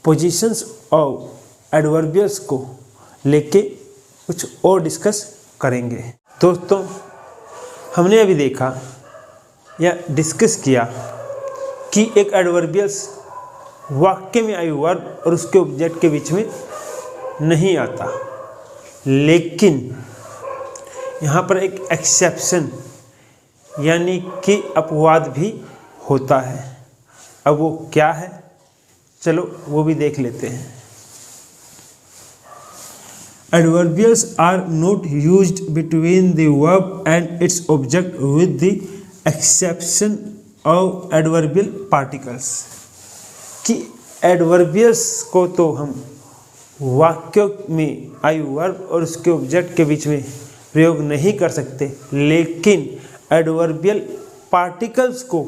पोजीशंस ऑफ एडवर्बियल्स को लेके कुछ और डिस्कस करेंगे। दोस्तों, हमने अभी देखा या डिस्कस किया कि एक एडवर्बियल्स वाक्य में आई वर्ब और उसके ऑब्जेक्ट के बीच में नहीं आता, लेकिन यहाँ पर एक एक्सेप्शन यानी कि अपवाद भी होता है। अब वो क्या है, चलो वो भी देख लेते हैं। Adverbials are not used between the verb and its object with the exception of adverbial particles। कि एडवर्बियल्स को तो हम वाक्यों में आई वर्ब और उसके ऑब्जेक्ट के बीच में प्रयोग नहीं कर सकते, लेकिन एडवर्बियल पार्टिकल्स को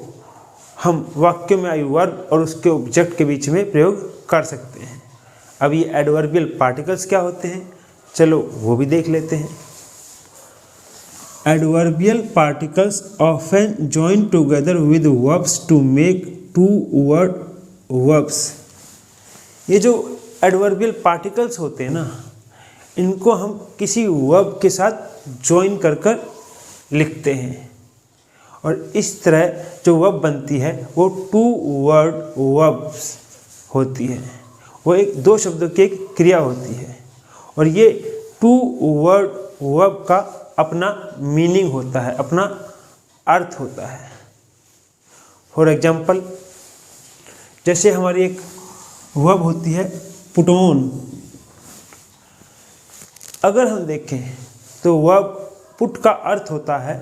हम वाक्यों में आई वर्ब और उसके ऑब्जेक्ट के बीच में प्रयोग कर सकते हैं। अब ये एडवर्बियल पार्टिकल्स क्या होते हैं, चलो वो भी देख लेते हैं। Adverbial particles often join together with verbs to make two word verbs. ये जो एडवर्बियल पार्टिकल्स होते हैं ना, इनको हम किसी वर्ब के साथ जॉइन कर लिखते हैं और इस तरह जो वर्ब बनती है वो टू वर्ड वर्ब्स होती है। वो एक दो शब्दों की एक क्रिया होती है और ये टू वर्ड वर्ब का अपना मीनिंग होता है, अपना अर्थ होता है। फॉर एग्जाम्पल, जैसे हमारी एक वर्ब होती है पुट ऑन। अगर हम देखें तो वर्ब पुट का अर्थ होता है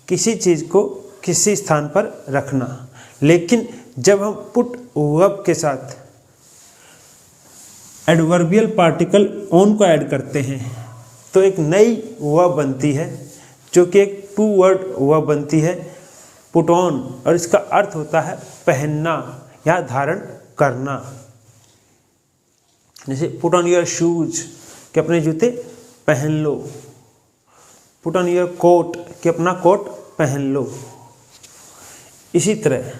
किसी चीज़ को किसी स्थान पर रखना, लेकिन जब हम पुट वर्ब के साथ एडवर्बियल पार्टिकल ऑन को ऐड करते हैं तो एक नई वर्ब बनती है जो कि एक टू वर्ड वर्ब बनती है पुट ऑन, और इसका अर्थ होता है पहनना या धारण करना। जैसे पुट ऑन योर शूज कि अपने जूते पहन लो, पुट ऑन योर कोट कि अपना कोट पहन लो। इसी तरह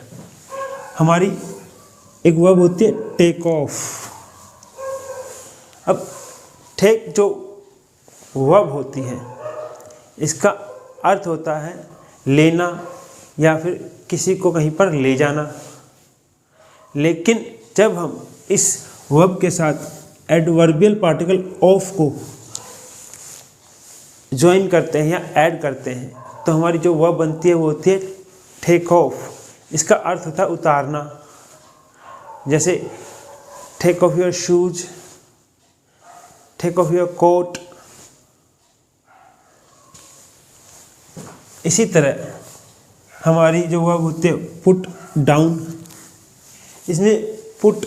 हमारी एक वर्ब होती है टेक ऑफ। अब टेक जो वर्ब होती है इसका अर्थ होता है लेना या फिर किसी को कहीं पर ले जाना, लेकिन जब हम इस वर्ब के साथ एडवर्बियल पार्टिकल ऑफ को ज्वाइन करते हैं या ऐड करते हैं तो हमारी जो वर्ब बनती है वो होती है टेक ऑफ। इसका अर्थ होता है उतारना। जैसे take off your shoes, take off your coat. इसी तरह हमारी जो वर्ब होती है पुट डाउन। इसमें पुट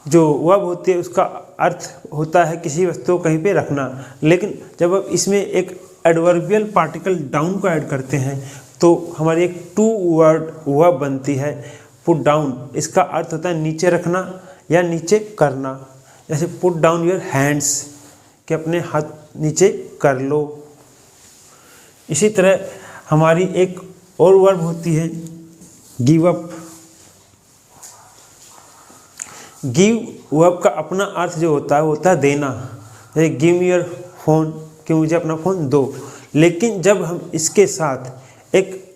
जो वर्ब होती है उसका अर्थ होता है किसी वस्तु को कहीं पे रखना, लेकिन जब अब इसमें एक एडवर्बियल पार्टिकल डाउन को ऐड करते हैं तो हमारी एक टू वर्ड वर्ब बनती है पुट डाउन। इसका अर्थ होता है नीचे रखना या नीचे करना। जैसे पुट डाउन योर हैंड्स कि अपने हाथ नीचे कर लो। इसी तरह हमारी एक और वर्ब होती है गिव अप। गिव वर्ब का अपना अर्थ जो होता है वो होता है देना। जैसे गिव मी योर फोन कि मुझे अपना फ़ोन दो, लेकिन जब हम इसके साथ एक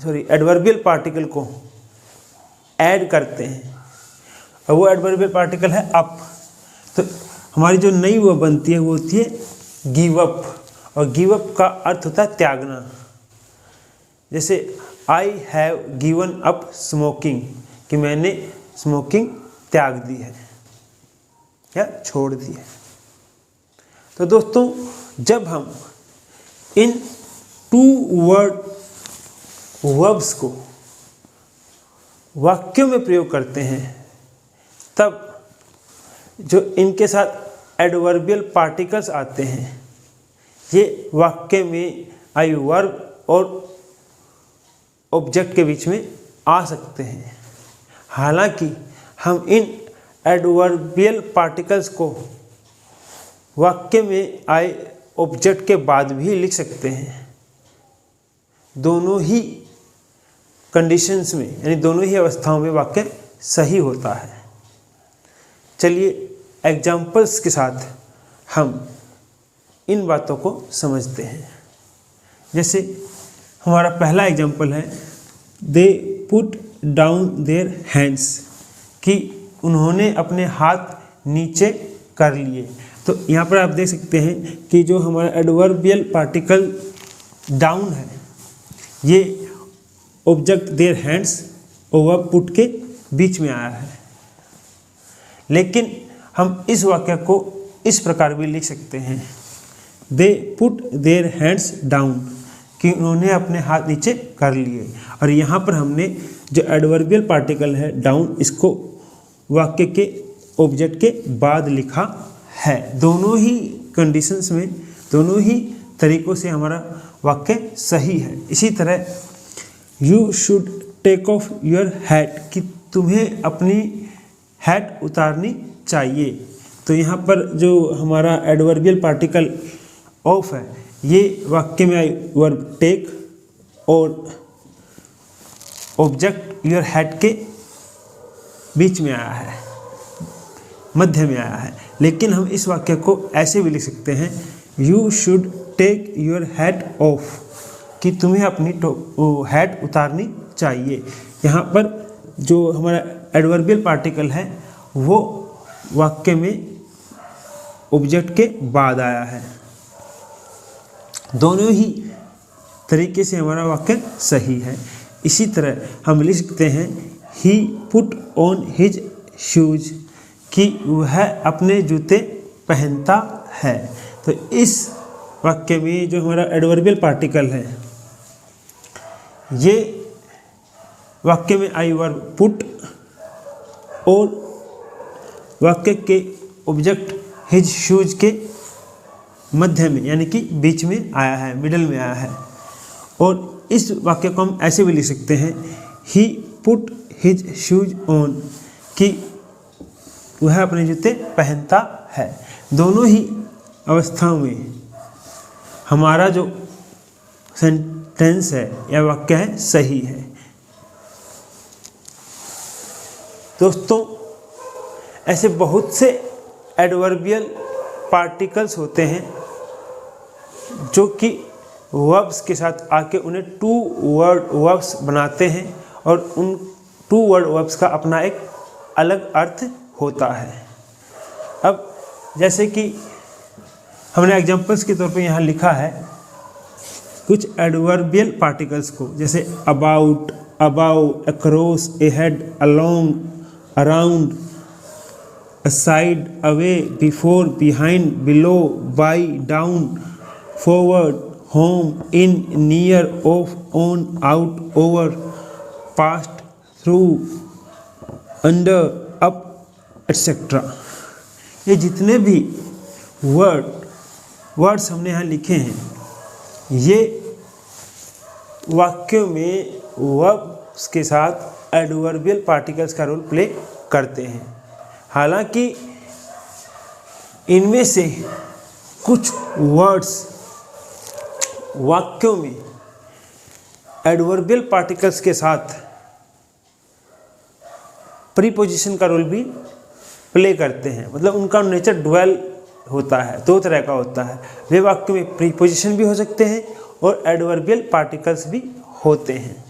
एडवर्बियल पार्टिकल को ऐड करते हैं और वो एडवर्बियल पार्टिकल है अप, तो हमारी जो नई वर्ब बनती है वो होती है गिव अप, और गिव अप का अर्थ होता है त्यागना। जैसे I have given up smoking कि मैंने स्मोकिंग त्याग दी है या छोड़ दी है। तो दोस्तों, जब हम इन टू वर्ड वर्ब्स को वाक्यों में प्रयोग करते हैं तब जो इनके साथ एडवर्बियल पार्टिकल्स आते हैं ये वाक्य में आई वर्ब और ऑब्जेक्ट के बीच में आ सकते हैं। हालांकि हम इन एडवर्बियल पार्टिकल्स को वाक्य में आए ऑब्जेक्ट के बाद भी लिख सकते हैं। दोनों ही कंडीशंस में यानी दोनों ही अवस्थाओं में वाक्य सही होता है। चलिए एग्जाम्पल्स के साथ हम इन बातों को समझते हैं। जैसे हमारा पहला एग्जाम्पल है they put down their hands, कि उन्होंने अपने हाथ नीचे कर लिए। तो यहाँ पर आप देख सकते हैं कि जो हमारा एडवर्बियल पार्टिकल डाउन है ये ऑब्जेक्ट देयर हैंड्स और पुट के बीच में आया है। लेकिन हम इस वाक्य को इस प्रकार भी लिख सकते हैं they put their hands down, कि उन्होंने अपने हाथ नीचे कर लिए। और यहाँ पर हमने जो एडवर्बियल पार्टिकल है डाउन, इसको वाक्य के ऑब्जेक्ट के बाद लिखा है। दोनों ही कंडीशंस में, दोनों ही तरीक़ों से हमारा वाक्य सही है। इसी तरह you should take off your hat, कि तुम्हें अपनी हैट उतारनी चाहिए। तो यहाँ पर जो हमारा एडवर्बियल पार्टिकल ऑफ है ये वाक्य में आई वर्ब टेक और ऑब्जेक्ट योर हैट के बीच में आया है, मध्य में आया है। लेकिन हम इस वाक्य को ऐसे भी लिख सकते हैं you should take your hat off, कि तुम्हें अपनी हैट उतारनी चाहिए। यहाँ पर जो हमारा एडवर्बियल पार्टिकल है वो वाक्य में ऑब्जेक्ट के बाद आया है। दोनों ही तरीके से हमारा वाक्य सही है। इसी तरह हम लिख सकते हैं ही पुट ऑन हिज शूज, कि वह अपने जूते पहनता है। तो इस वाक्य में जो हमारा एडवर्बियल पार्टिकल है ये वाक्य में आई वर्ब पुट और वाक्य के ऑब्जेक्ट हिज शूज के मध्य में यानी कि बीच में आया है, मिडल में आया है। और इस वाक्य को हम ऐसे भी लिख सकते हैं ही पुट हिज शूज ऑन, कि वह अपने जूते पहनता है। दोनों ही अवस्थाओं में हमारा जो सेंटेंस है या वाक्य है सही है। दोस्तों ऐसे बहुत से एडवर्बियल पार्टिकल्स होते हैं जो कि वर्ब्स के साथ आके उन्हें टू वर्ड वर्ब्स बनाते हैं और उन टू वर्ड वर्ब्स का अपना एक अलग अर्थ होता है। अब जैसे कि हमने एग्जांपल्स के तौर पे यहाँ लिखा है कुछ एडवर्बियल पार्टिकल्स को, जैसे about, about, across, ahead, along, around, aside, away, before, behind, below, by, down, forward, home, in, near, off, on, out, over, past, through, under, up, etc. ये जितने भी वर्ड्स हमने यहाँ लिखे हैं ये वाक्यों में वर्ब्स के साथ एडवर्बियल पार्टिकल्स का रोल प्ले करते हैं। हालांकि इनमें से कुछ वर्ड्स वाक्यों में एडवर्बियल पार्टिकल्स के साथ प्रीपोजिशन का रोल भी प्ले करते हैं, मतलब उनका नेचर डुअल होता है, दो तरह का होता है। वे वाक्य में प्रीपोजिशन भी हो सकते हैं और एडवर्बियल पार्टिकल्स भी होते हैं।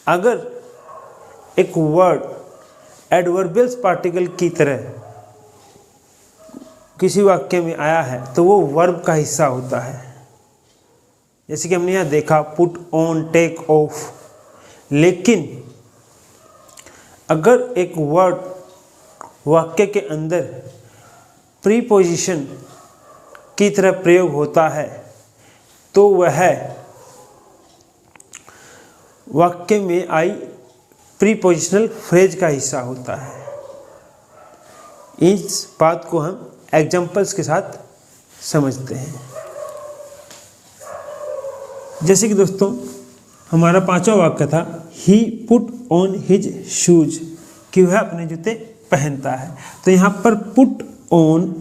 अगर एक वर्ड एडवर्बियल पार्टिकल की तरह किसी वाक्य में आया है तो वो वर्ब का हिस्सा होता है। जैसे कि हमने यहाँ देखा पुट ऑन, टेक ऑफ। लेकिन अगर एक वर्ड वाक्य के अंदर प्रीपोजिशन की तरह प्रयोग होता है तो वह वाक्य में आई प्रीपोजिशनल फ्रेज का हिस्सा होता है। इस बात को हम एग्जाम्पल्स के साथ समझते हैं। जैसे कि दोस्तों हमारा पांचवा वाक्य था ही पुट ऑन हिज शूज, कि वह अपने जूते पहनता है। तो यहाँ पर पुट ऑन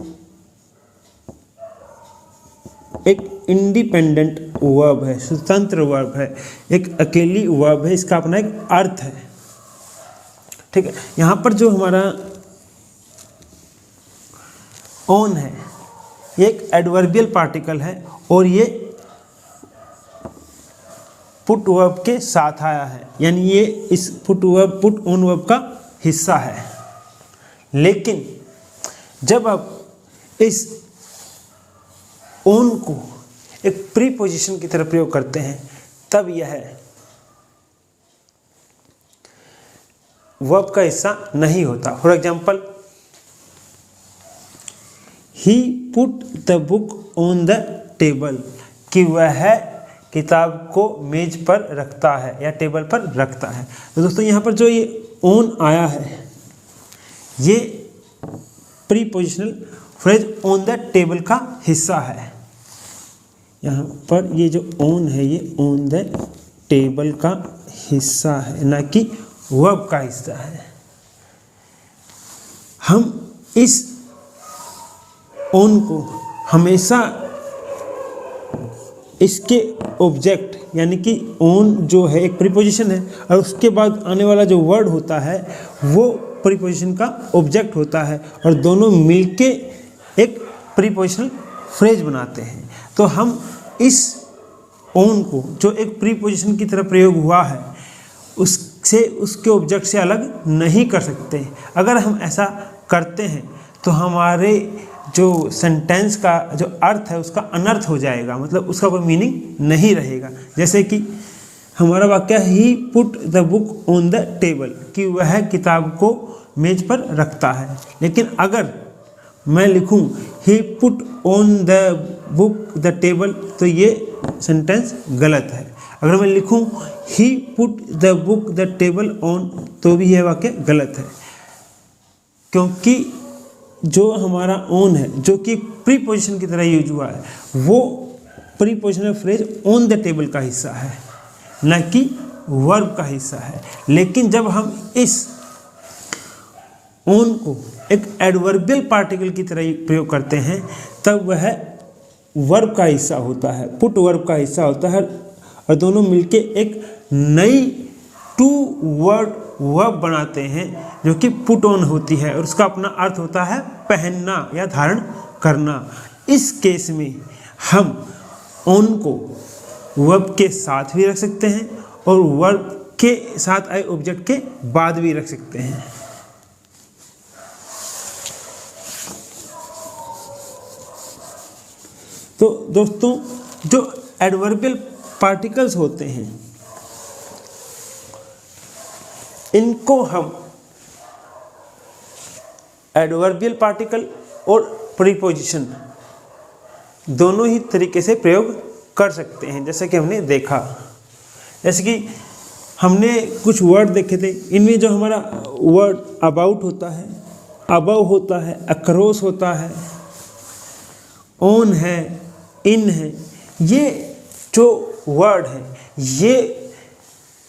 एक इंडिपेंडेंट वर्ब है, स्वतंत्र वर्ब है, एक अकेली वर्ब है, इसका अपना एक अर्थ है। ठीक है, यहाँ पर जो हमारा ऑन है ये एक एडवर्बियल पार्टिकल है और ये पुट वर्ब के साथ आया है, यानी ये इस पुट ऑन वर्ब का हिस्सा है। लेकिन जब आप इस ऑन को एक प्रीपोजिशन की तरह प्रयोग करते हैं तब यह वर्ब का हिस्सा नहीं होता। For example, he put the book on the table, कि वह किताब को मेज पर रखता है या टेबल पर रखता है। तो दोस्तों यहाँ पर जो ये ऑन आया है ये prepositional phrase on the table का हिस्सा है। यहाँ पर ये जो ऑन है ये ऑन द टेबल का हिस्सा है, ना कि वर्ब का हिस्सा है। हम इस ऑन को हमेशा इसके ऑब्जेक्ट, यानी कि ऑन जो है एक प्रीपोजिशन है और उसके बाद आने वाला जो वर्ड होता है वो प्रीपोजिशन का ऑब्जेक्ट होता है, और दोनों मिलके एक प्रीपोजिशनल फ्रेज बनाते हैं। तो हम इस ऑन को जो एक प्रीपोजिशन की तरह प्रयोग हुआ है उससे, उसके ऑब्जेक्ट से अलग नहीं कर सकते। अगर हम ऐसा करते हैं तो हमारे जो सेंटेंस का जो अर्थ है उसका अनर्थ हो जाएगा, मतलब उसका कोई मीनिंग नहीं रहेगा। जैसे कि हमारा वाक्य he put the book on the table, कि वह किताब को मेज पर रखता है। लेकिन अगर मैं लिखूं he put on the book the table तो ये सेंटेंस गलत है। अगर मैं लिखूं he put the book the table on तो भी यह वाक्य गलत है, क्योंकि जो हमारा ऑन है जो कि प्रीपोजिशन की तरह यूज हुआ है वो prepositional phrase on the table का हिस्सा है, न कि वर्ब का हिस्सा है। लेकिन जब हम इस ऑन को एक एडवर्बियल पार्टिकल की तरह प्रयोग करते हैं तब वह वर्ब का हिस्सा होता है, पुट वर्ब का हिस्सा होता है, और दोनों मिलके एक नई टू वर्ड वर्ब बनाते हैं जो कि पुट ऑन होती है, और उसका अपना अर्थ होता है पहनना या धारण करना। इस केस में हम ऑन को वर्ब के साथ भी रख सकते हैं और वर्ब के साथ आए ऑब्जेक्ट के बाद भी रख सकते हैं। तो दोस्तों जो एडवर्बियल पार्टिकल्स होते हैं इनको हम एडवर्बियल पार्टिकल और प्रीपोजिशन दोनों ही तरीके से प्रयोग कर सकते हैं। जैसे कि हमने देखा, जैसे कि हमने कुछ वर्ड देखे थे, इनमें जो हमारा वर्ड अबाउट होता है, अबव होता है, अक्रॉस होता है, ऑन है, इन है, ये जो वर्ड है ये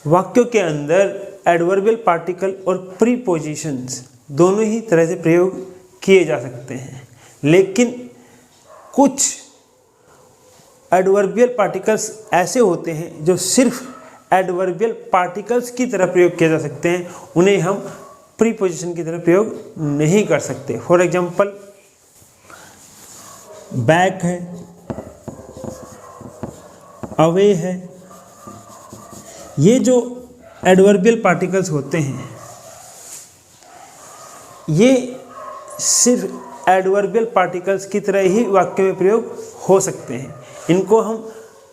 वाक्यों के अंदर एडवर्बियल पार्टिकल और प्रीपोजिशंस दोनों ही तरह से प्रयोग किए जा सकते हैं। लेकिन कुछ एडवर्बियल पार्टिकल्स ऐसे होते हैं जो सिर्फ एडवर्बियल पार्टिकल्स की तरह प्रयोग किए जा सकते हैं, उन्हें हम प्रीपोजिशन की तरह प्रयोग नहीं कर सकते। फॉर एग्जांपल, बैक है, अवे है, ये जो एडवर्बियल पार्टिकल्स होते हैं ये सिर्फ एडवर्बियल पार्टिकल्स की तरह ही वाक्य में प्रयोग हो सकते हैं, इनको हम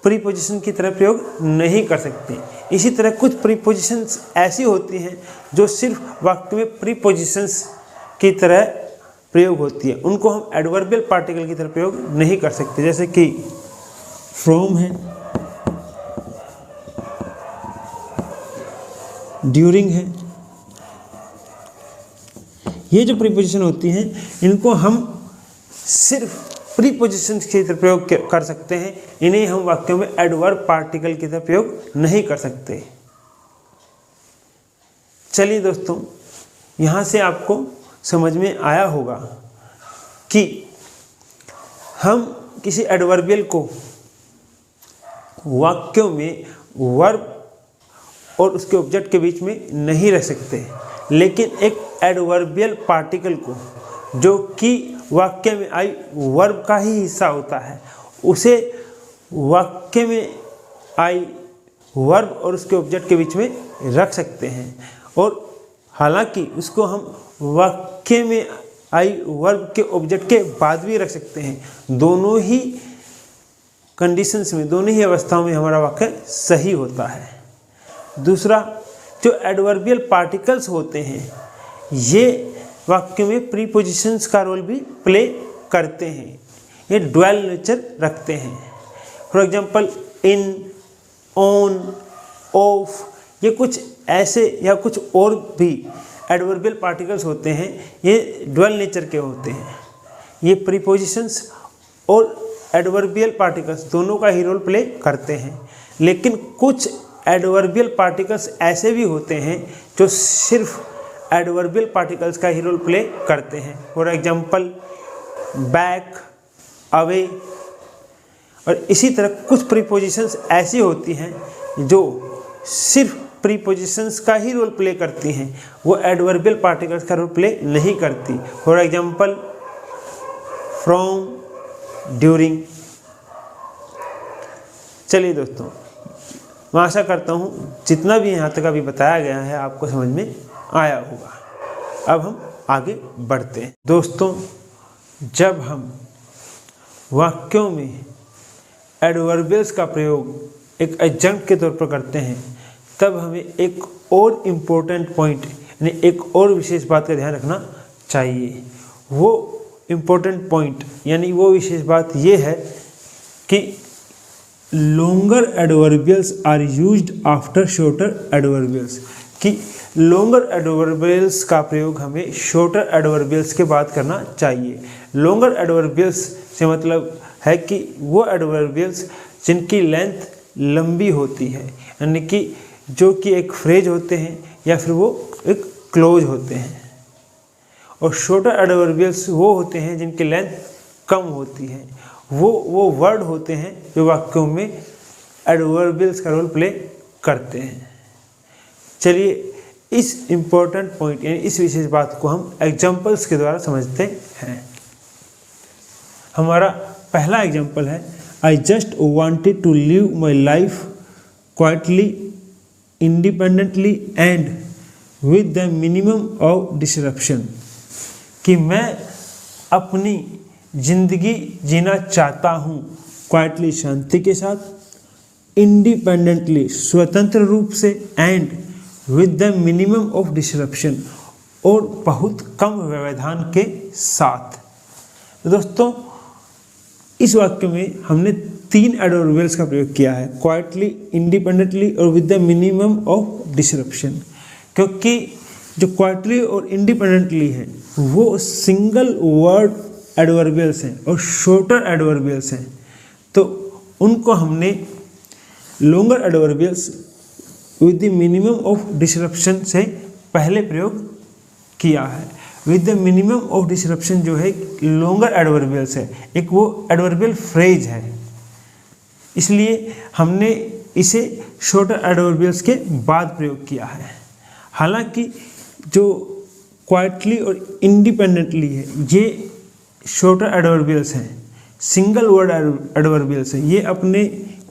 प्रीपोजिशन की तरह प्रयोग नहीं कर सकते। इसी तरह कुछ प्रीपोजिशंस ऐसी होती हैं जो सिर्फ वाक्य में प्रीपोजिशंस की तरह प्रयोग होती है, उनको हम एडवर्बियल पार्टिकल की तरह प्रयोग नहीं कर सकते। जैसे कि फ्रॉम है, ड्यूरिंग है, ये जो प्रीपोजिशन होती हैं इनको हम सिर्फ प्रीपोजिशन की तरह प्रयोग कर सकते हैं, इन्हें हम वाक्यों में एडवर्ब पार्टिकल की तरह प्रयोग नहीं कर सकते। चलिए दोस्तों, यहाँ से आपको समझ में आया होगा कि हम किसी एडवर्बियल को वाक्यों में वर्ब और उसके ऑब्जेक्ट के बीच में नहीं रख सकते, लेकिन एक एडवर्बियल पार्टिकल को जो कि वाक्य में आई वर्ब का ही हिस्सा होता है उसे वाक्य में आई वर्ब और उसके ऑब्जेक्ट के बीच में रख सकते हैं, और हालांकि उसको हम वाक्य में आई वर्ब के ऑब्जेक्ट के बाद भी रख सकते हैं। दोनों ही कंडीशंस में, दोनों ही अवस्थाओं में हमारा वाक्य सही होता है। दूसरा, जो एडवर्बियल पार्टिकल्स होते हैं ये वाक्य में प्रीपोजिशंस का रोल भी प्ले करते हैं, ये ड्वेल नेचर रखते हैं। For example in, on, of, ये कुछ ऐसे या कुछ और भी एडवर्बियल पार्टिकल्स होते हैं, ये ड्वेल नेचर के होते हैं। ये प्रीपोजिशंस और एडवर्बियल पार्टिकल्स दोनों का ही रोल प्ले करते हैं। लेकिन कुछ एडवर्बियल पार्टिकल्स ऐसे भी होते हैं जो सिर्फ एडवर्बियल पार्टिकल्स का ही रोल प्ले करते हैं। For example back, away. और इसी तरह कुछ प्रीपोजिशंस ऐसी होती हैं जो सिर्फ प्रीपोजिशंस का ही रोल प्ले करती हैं, वो एडवर्बियल पार्टिकल्स का रोल प्ले नहीं करती। For example from, during. चलिए दोस्तों, मैं आशा करता हूँ जितना भी यहाँ तक अभी बताया गया है आपको समझ में आया होगा। अब हम आगे बढ़ते हैं। दोस्तों, जब हम वाक्यों में एडवर्बियल्स का प्रयोग एक एडजंक्ट के तौर पर करते हैं, तब हमें एक और इम्पोर्टेंट पॉइंट यानी एक और विशेष बात का ध्यान रखना चाहिए। वो इम्पोर्टेंट पॉइंट यानी वो विशेष बात ये है कि longer adverbials are used after shorter adverbials, कि लॉन्गर एडवर्बियल्स का प्रयोग हमें शॉर्टर एडवर्बियल्स के बाद करना चाहिए। लॉन्गर एडवर्बियल्स से मतलब है कि वो एडवर्बियल्स जिनकी लेंथ लंबी होती है, यानी कि जो कि एक फ्रेज होते हैं या फिर वो एक क्लोज होते हैं। और शॉर्टर एडवर्बियल्स वो होते हैं जिनकी लेंथ कम होती है, वो वर्ड होते हैं जो वाक्यों में एडवर्बियल्स का रोल प्ले करते हैं। चलिए इस इम्पोर्टेंट पॉइंट यानी इस विशेष बात को हम एग्जाम्पल्स के द्वारा समझते हैं। हमारा पहला एग्जाम्पल है, I just wanted to live my life quietly, independently and with the minimum of disruption, कि मैं अपनी जिंदगी जीना चाहता हूँ क्वाइटली शांति के साथ, इंडिपेंडेंटली स्वतंत्र रूप से, and with the minimum of disruption और बहुत कम व्यवधान के साथ। तो दोस्तों, इस वाक्य में हमने 3 एडवर्बियल्स का प्रयोग किया है, क्वाइटली, इंडिपेंडेंटली और with the minimum of disruption. क्योंकि जो क्वाइटली और इंडिपेंडेंटली है वो सिंगल वर्ड एडवर्बियल्स हैं और शॉर्टर एडवर्बियल्स हैं, तो उनको हमने longer adverbials with the minimum of disruption से पहले प्रयोग किया है। With the minimum of disruption जो है लॉन्गर एडवर्बियल्स है, एक वो एडवर्बियल फ्रेज है, इसलिए हमने इसे शॉर्टर एडवर्बियल्स के बाद प्रयोग किया है। हालांकि जो क्वाइटली और इंडिपेंडेंटली है ये शॉर्टर एडवर्बियल्स हैं, सिंगल वर्ड एडवर्बियल्स हैं, ये अपने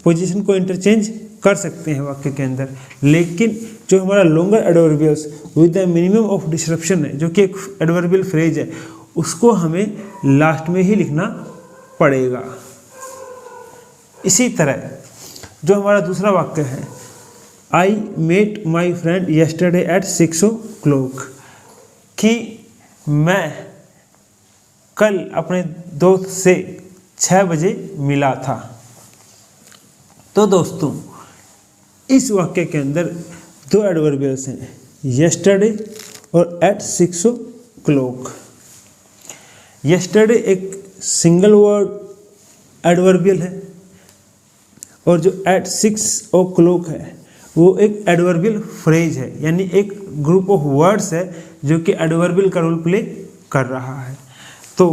पोजीशन को इंटरचेंज कर सकते हैं वाक्य के अंदर। लेकिन जो हमारा longer adverbials with the minimum of disruption है, जो कि एक एडवर्बियल फ्रेज है, उसको हमें लास्ट में ही लिखना पड़ेगा। इसी तरह जो हमारा दूसरा वाक्य है, I met my friend yesterday at 6 o'clock, कि मैं कल अपने दोस्त से 6 बजे मिला था। तो दोस्तों, इस वाक्य के अंदर 2 एडवर्बियल्स हैं, येस्टरडे और एट 6 o'clock। येस्टरडे एक सिंगल वर्ड एडवर्बियल है और जो एट 6 o'clock है वो एक एडवर्बियल फ्रेज है, यानी एक ग्रुप ऑफ वर्ड्स है जो कि एडवर्बियल का रोल प्ले कर रहा है। तो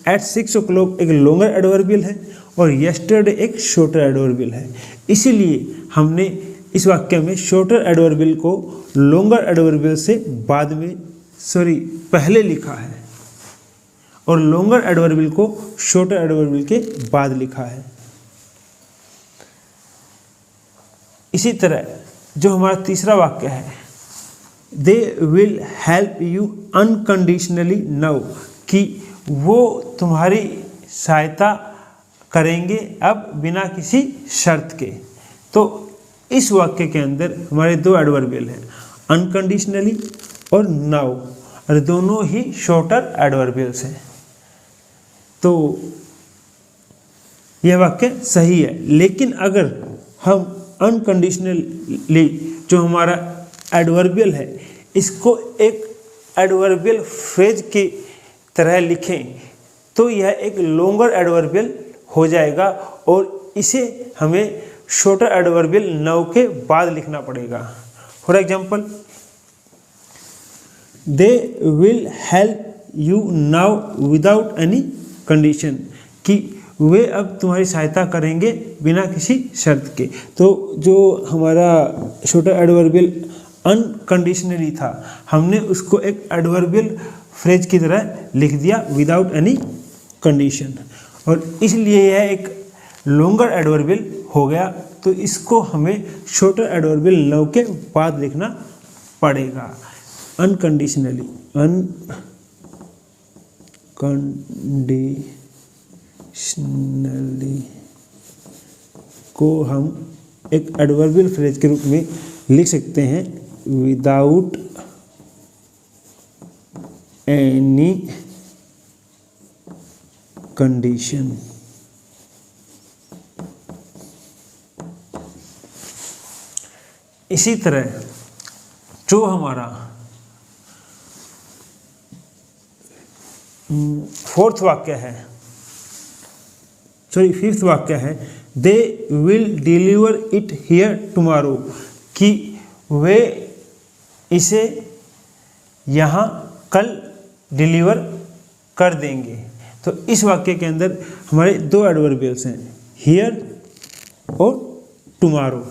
एट 6 o'clock एक लॉन्गर एडवर्बियल है और येस्टरडे एक शॉर्टर एडवर्बियल है। इसीलिए हमने इस वाक्य में शॉर्टर एडवर्बियल को लॉन्गर एडवर्बियल से पहले लिखा है और लॉन्गर एडवर्बियल को शॉर्टर एडवर्बियल के बाद लिखा है। इसी तरह जो हमारा तीसरा वाक्य है, they will help you unconditionally now, कि वो तुम्हारी सहायता करेंगे अब बिना किसी शर्त के। तो इस वाक्य के अंदर हमारे दो एडवर्बियल हैं, अनकंडीशनली और नाउ, और दोनों ही शॉर्टर एडवर्बियल्स हैं। तो यह वाक्य सही है। लेकिन अगर हम अनकंडीशनली जो हमारा एडवर्बियल है इसको एक एडवर्बियल फ्रेज की तरह लिखें तो यह एक लॉन्गर एडवर्बियल हो जाएगा और इसे हमें शॉर्टर एडवर्बियल नाउ के बाद लिखना पड़ेगा। For example, they will help you now without any condition, कि वे अब तुम्हारी सहायता करेंगे बिना किसी शर्त के। तो जो हमारा शॉर्टर एडवर्बियल अनकंडीशनली था, हमने उसको एक एडवर्बियल फ्रेज की तरह लिख दिया विदाउट एनी कंडीशन, और इसलिए यह एक लॉन्गर एडवर्बियल हो गया। तो इसको हमें शॉर्टर एडवर्बियल नाउ के बाद लिखना पड़ेगा। अनकंडीशनली, अनकंडीशनली को हम एक एडवर्बियल फ्रेज के रूप में लिख सकते हैं विदाउट एनी कंडीशन। इसी तरह जो हमारा फिफ्थ वाक्य है, दे will deliver it here tomorrow, कि वे इसे यहाँ कल डिलीवर कर देंगे। तो इस वाक्य के अंदर हमारे दो एडवर्बियल्स हैं, हियर और टुमारो,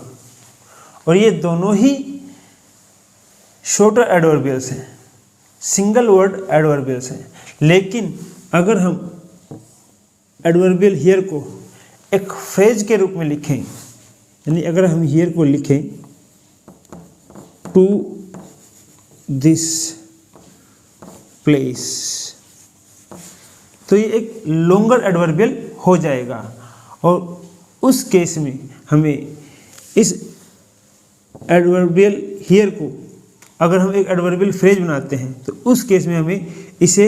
और ये दोनों ही शॉर्टर एडवर्बियल्स हैं, सिंगल वर्ड एडवर्बियल्स हैं। लेकिन अगर हम एडवर्बियल हियर को एक फ्रेज के रूप में लिखें, यानी अगर हम हियर को लिखें टू दिस प्लेस, तो ये एक लॉन्गर एडवर्बियल हो जाएगा, और उस केस में हमें इस एडवर्बियल हियर को अगर हम एक एडवर्बियल फ्रेज बनाते हैं तो उस केस में हमें इसे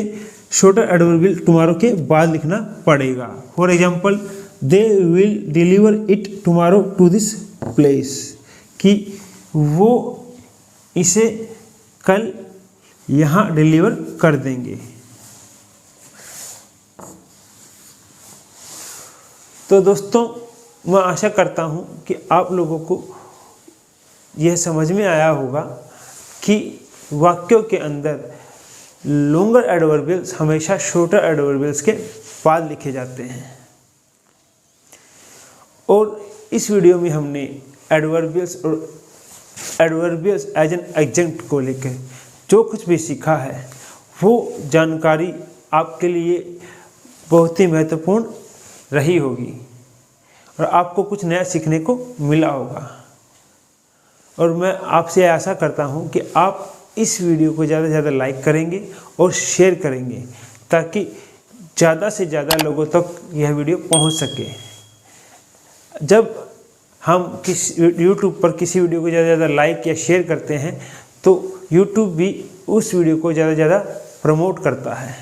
शॉर्टर एडवर्बियल टुमारो के बाद लिखना पड़ेगा। For example, they will deliver it tomorrow to this place, कि वो इसे कल यहाँ डिलीवर कर देंगे। तो दोस्तों, मैं आशा करता हूँ कि आप लोगों को यह समझ में आया होगा कि वाक्यों के अंदर लॉन्गर एडवर्बियल्स हमेशा शॉर्टर एडवर्बियल्स के बाद लिखे जाते हैं। और इस वीडियो में हमने एडवर्बियल्स और एडवर्बियल्स एज एन एडजेक्ट को लेकर जो कुछ भी सीखा है वो जानकारी आपके लिए बहुत ही महत्वपूर्ण रही होगी और आपको कुछ नया सीखने को मिला होगा। और मैं आपसे आशा करता हूं कि आप इस वीडियो को ज़्यादा से ज़्यादा लाइक करेंगे और शेयर करेंगे ताकि ज़्यादा से ज़्यादा लोगों तक यह वीडियो पहुंच सके। जब हम YouTube पर किसी वीडियो को ज़्यादा से ज़्यादा लाइक या शेयर करते हैं तो YouTube भी उस वीडियो को ज़्यादा से ज़्यादा प्रमोट करता है।